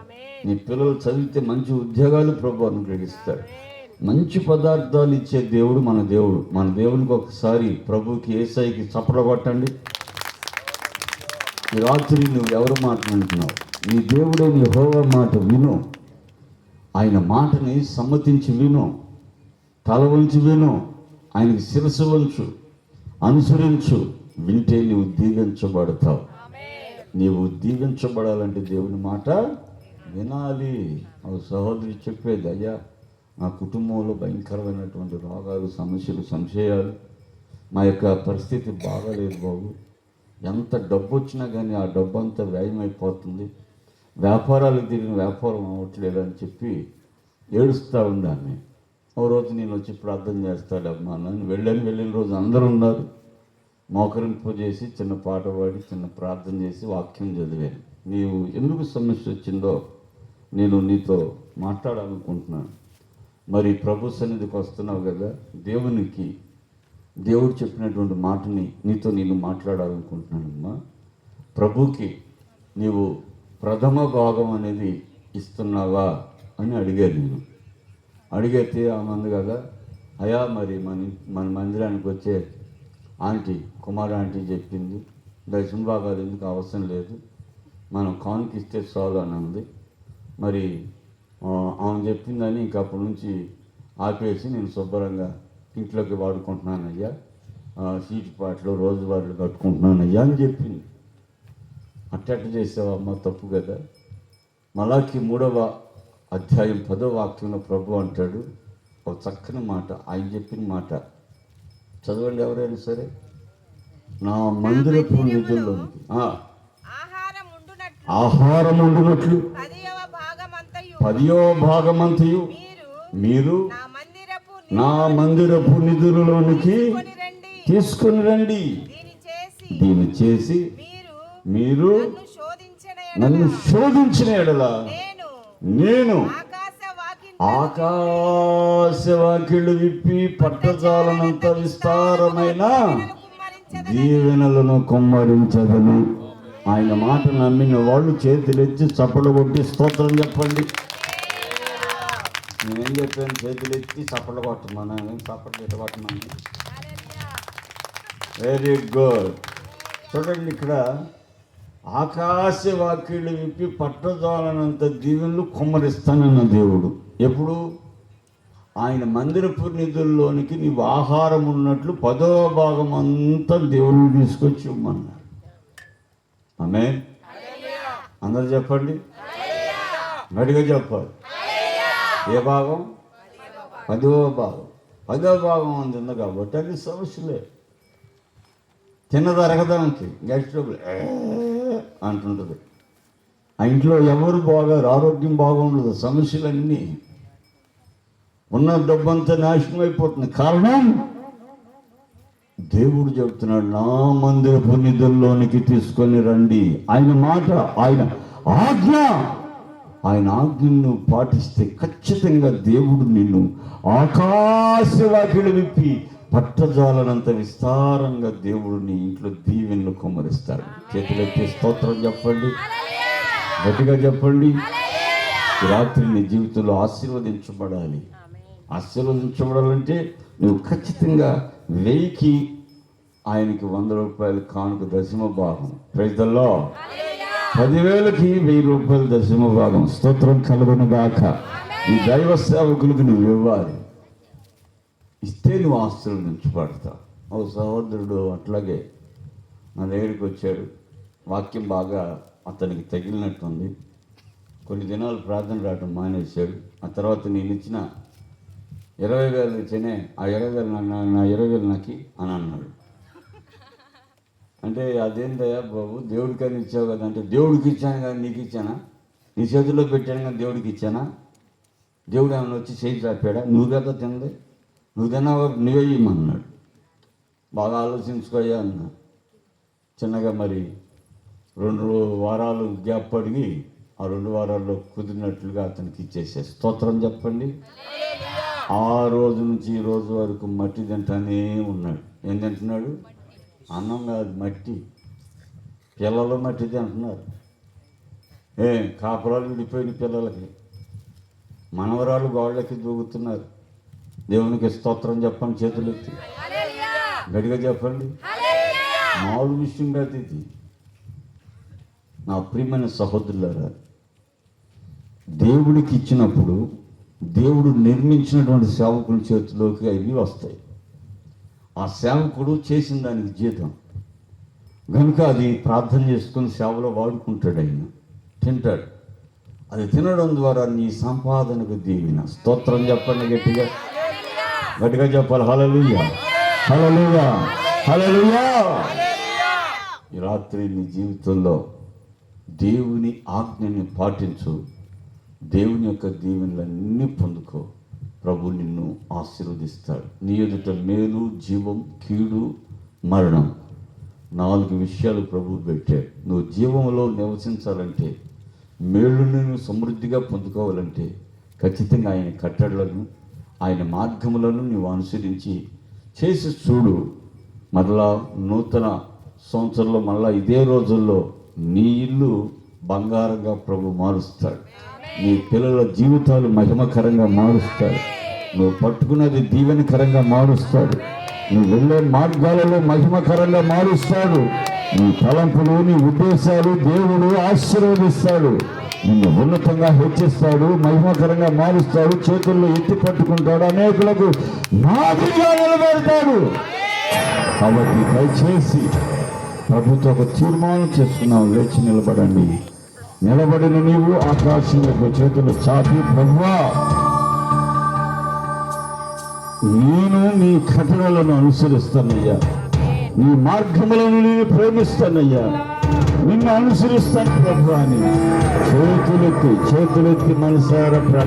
నీ పిల్లలు చదివితే మంచి ఉద్యోగాలు ప్రభు అనుగ్రహిస్తాడు. మంచి పదార్థాలు ఇచ్చే దేవుడు మన దేవుడు. మన దేవునికి ఒకసారి ప్రభుకి యేసయ్యకి చప్పట్లు కొట్టండి. ఈ రాత్రి నువ్వు ఎవరు మాట వింటున్నావు? నీ దేవుడే యెహోవా మాట విను. ఆయన మాటని సమ్మతించి విను, తల వంచి విను, ఆయనకి శిరస్సు వంచు, అనుసరించు. వింటే నీవు దీవించబడతావు. నీవు దీవించబడాలంటే దేవుని మాట వినాలి. ఒక సహోదరి చెప్పేది, అయ్యా నా కుటుంబంలో భయంకరమైనటువంటి రోగాలు, సమస్యలు, సంశయాలు, మా యొక్క పరిస్థితి బాగాలేదు బాబు. ఎంత డబ్బు వచ్చినా కానీ ఆ డబ్బు అంతా వ్యయమైపోతుంది, వ్యాపారాలకు తిరిగిన వ్యాపారం అవ్వట్లేదు అని చెప్పి ఏడుస్తూ ఉండాన్ని. ఓ రోజు నేను వచ్చి ప్రార్థన చేస్తాడమ్మా నన్ను వెళ్ళిన రోజు అందరూ ఉన్నారు. మోకరింపు చేసి చిన్న పాట పాడి చిన్న ప్రార్థన చేసి వాక్యం చదివాను. నీవు ఎందుకు సమస్య వచ్చిందో నేను నీతో మాట్లాడాలనుకుంటున్నాను. మరి ప్రభు సన్నిధికి వస్తున్నావు కదా, దేవుడు చెప్పినటువంటి మాటని నీతో నేను మాట్లాడాలనుకుంటున్నానమ్మా. ప్రభుకి నీవు ప్రథమ భాగం అనేది ఇస్తున్నావా అని అడిగాను. నేను అడిగితే ఆమె కదా, అయా మరి మన మందిరానికి వచ్చే కుమార్ ఆంటీ చెప్పింది, దశమ భాగాలు ఎందుకు అవసరం లేదు, మనం కానుకిస్తే చాలు అని ఉంది. మరి ఆమె చెప్పిందని ఇంక అప్పటి నుంచి ఆపేసి నేను శుభ్రంగా ఇంట్లోకి వాడుకుంటున్నాను అయ్యా, సీటు పాటలు రోజువారీలు కట్టుకుంటున్నాను అయ్యా అని చెప్పింది. అట్టట్ట చేసావమ్మ, తప్పు కదా. మలాకి 3వ అధ్యాయం 10వ వాక్యంలో ప్రభు అంటాడు ఒక చక్కని మాట, ఆయన చెప్పిన మాట చదవండి ఎవరైనా సరే. నా మందిరపు నిధుల్లో ఆహారం ఉండునట్లు 10వ భాగమంతయు మీరు నా మందిరపు నిధులలోనికి తీసుకుని రండి. దీన్ని చేసి మీరు నన్ను శోధించిన ఎడల నేను ఆకాశవాకిళ్ళు విప్పి పట్టజాలనంత విస్తారమైన దీవెనలను కుమ్మరించదని. ఆయన మాట నమ్మిన వాళ్ళు చేతులెత్తి చప్పలు కొట్టి స్తోత్రం చెప్పండి. నేనేం చెప్పాను? చేతులెత్తి చప్పలు కొట్టమన్నా, చప్పట్లు ఎట్ట కొట్టమని. Very good. చూడండి, ఇక్కడ ఆకాశవాక్యులు విప్పి పట్టజాలనంత దీవెనలు కుమ్మరిస్తానన్న దేవుడు. ఎప్పుడు? ఆయన మందిరపు నిధుల్లోనికి నీవు ఆహారం ఉన్నట్లు 10వ భాగం అంతా దేవుడిని తీసుకొచ్చి ఇవ్వమన్నారు. ఆమేన్. అందరు చెప్పండి, గట్టిగా చెప్పాలి. ఏ భాగం? 10వ భాగం. 10వ భాగం ఉంది కాబట్టి అది సమస్యలే. తిన్నదరగదానికి గ్యాస్ ట్రబుల్ అంటుంటుంది. ఆ ఇంట్లో ఎవరు బాగారు, ఆరోగ్యం బాగుండదు, సమస్యలన్నీ, ఉన్న డబ్బంతా నాశనం అయిపోతుంది. కారణం దేవుడు చెబుతున్నాడు, నా మందిరపు నిధుల్లోనికి తీసుకొని రండి. ఆయన మాట, ఆయన ఆజ్ఞ, ఆయన ఆజ్ఞను పాటిస్తే ఖచ్చితంగా దేవుడు నిన్ను ఆకాశవాకిలు విప్పి పట్టజాలనంత విస్తారంగా దేవుడు నీ ఇంట్లో దీవెనలు కుమ్మరిస్తాడు. చేతులెత్తి స్తోత్రం చెప్పండి, గట్టిగా చెప్పండి. ఈ రాత్రి నీ జీవితంలో ఆశీర్వదించబడాలి. ఆశీర్వదించబడాలంటే నువ్వు ఖచ్చితంగా 1000కి ఆయనకి 100 రూపాయలు కానుక దశమ భాగం. Praise the lord. 10,000కి 1000 రూపాయలు దశమ భాగం. స్తోత్రం కలుగును గాక. ఈ దైవ సేవకులకు నువ్వు ఇవ్వాలి. ఇస్తే నువ్వు ఆశీర్వదించబడతావు. ఓ సహోదరుడు అట్లాగే నా దగ్గరికి వచ్చాడు. వాక్యం బాగా అతనికి తగిలినట్టుంది. కొన్ని దినాలు ప్రార్థన రావటం మానేశాడు. ఆ తర్వాత నేను ఇచ్చిన 20,000 ఇచ్చినే, ఆ 20,000 నా 20,000 నాకు అని అన్నాడు. అంటే అదేందయ్యా బాబు, దేవుడికని ఇచ్చావు కదా అంటే, దేవుడికి ఇచ్చాను కానీ నీకు ఇచ్చానా? నీ చేతిలో పెట్టాను కానీ దేవుడికి ఇచ్చానా? దేవుడు ఏమైనా వచ్చి చేయి చాపాడా? నువ్వు కదా తింది, నువ్వు తిన్నావు నువ్వే ఇమ్మన్నాడు. బాగా ఆలోచించుకోయా అన్నా. చిన్నగా మరి 2 వారాలు గ్యాప్ అడిగి ఆ 2 వారాల్లో కుదిరినట్లుగా అతనికి ఇచ్చేసే. స్తోత్రం చెప్పండి. ఆ రోజు నుంచి ఈ రోజు వరకు మట్టి తింటానే ఉన్నాడు. ఏం తింటున్నాడు? అన్నం కాదు, మట్టి. పిల్లలు మట్టి తింటున్నారు. కాపురాలు విడిపోయిన పిల్లలకి, మనవరాలు గోళ్ళకి దూగుతున్నారు. దేవునికి స్తోత్రం చెప్పండి. చేతులు ఎత్తి గట్టిగా చెప్పండి. మామూలు విషయం కాదు ఇది. నా ప్రియమైన సహోదరులారా, దేవుడికి ఇచ్చినప్పుడు దేవుడు నిర్మించినటువంటి సేవకుల చేతిలోకి అవి వస్తాయి. ఆ సేవకుడు చేసిన దానికి జీతం కనుక అది ప్రార్థన చేసుకుని సేవలో వాడుకుంటాడు. ఆయన తింటాడు. అది తినడం ద్వారా నీ సంపాదనకు దీవెన. స్తోత్రం చెప్పండి గట్టిగా, గట్టిగా చెప్పాలి. హల్లెలూయా, హల్లెలూయా, హల్లెలూయా. ఈ రాత్రి నీ జీవితంలో దేవుని ఆజ్ఞని పాటించు. దేవుని యొక్క దీవెనలన్నీ పొందుకో. ప్రభు నిన్ను ఆశీర్వదిస్తాడు. నీ ఎదుట మేలు, జీవం, కీడు, మరణం 4 విషయాలు ప్రభువు పెట్టాడు. నువ్వు జీవంలో నివసించాలంటే, మేలును సమృద్ధిగా పొందుకోవాలంటే ఖచ్చితంగా ఆయన కట్టడలను, ఆయన మార్గములను నువ్వు అనుసరించి చేసి చూడు. మరలా నూతన సంవత్సరంలో మళ్ళా ఇదే రోజుల్లో నీ ఇల్లు బంగారంగా ప్రభు మారుస్తాడు. నీ పిల్లల జీవితాలు మహిమకరంగా మారుస్తాడు. నువ్వు పట్టుకున్నది దీవెనకరంగా మారుస్తాడు. నువ్వు వెళ్ళే మార్గాలలో మహిమకరంగా మారుస్తాడు. నీ తలంపులు, నీ ఉద్దేశాలు దేవుడు ఆశీర్వదిస్తాడు. నిన్ను ఉన్నతంగా హెచ్చిస్తాడు, మహిమకరంగా మారుస్తాడు. చేతుల్లో ఎత్తి పట్టుకుంటాడు, అనేకులకు మాదిరిగా నిలబెడతాడు. కాబట్టి దయచేసి ప్రభుత్వ ఒక తీర్మానం చేసుకున్నావు. లేచి నిలబడండి. నిలబడిన నీవు ఆకాశంలో చేతులు చాపి, ప్రభువా నేను నీ కఠినలను అనుసరిస్తానయ్యా, నీ మార్గములను నేను ప్రేమిస్తానయ్యా, నిన్ను అనుసరిస్తాను ప్రభువా అని చేతులెత్తి మనసారా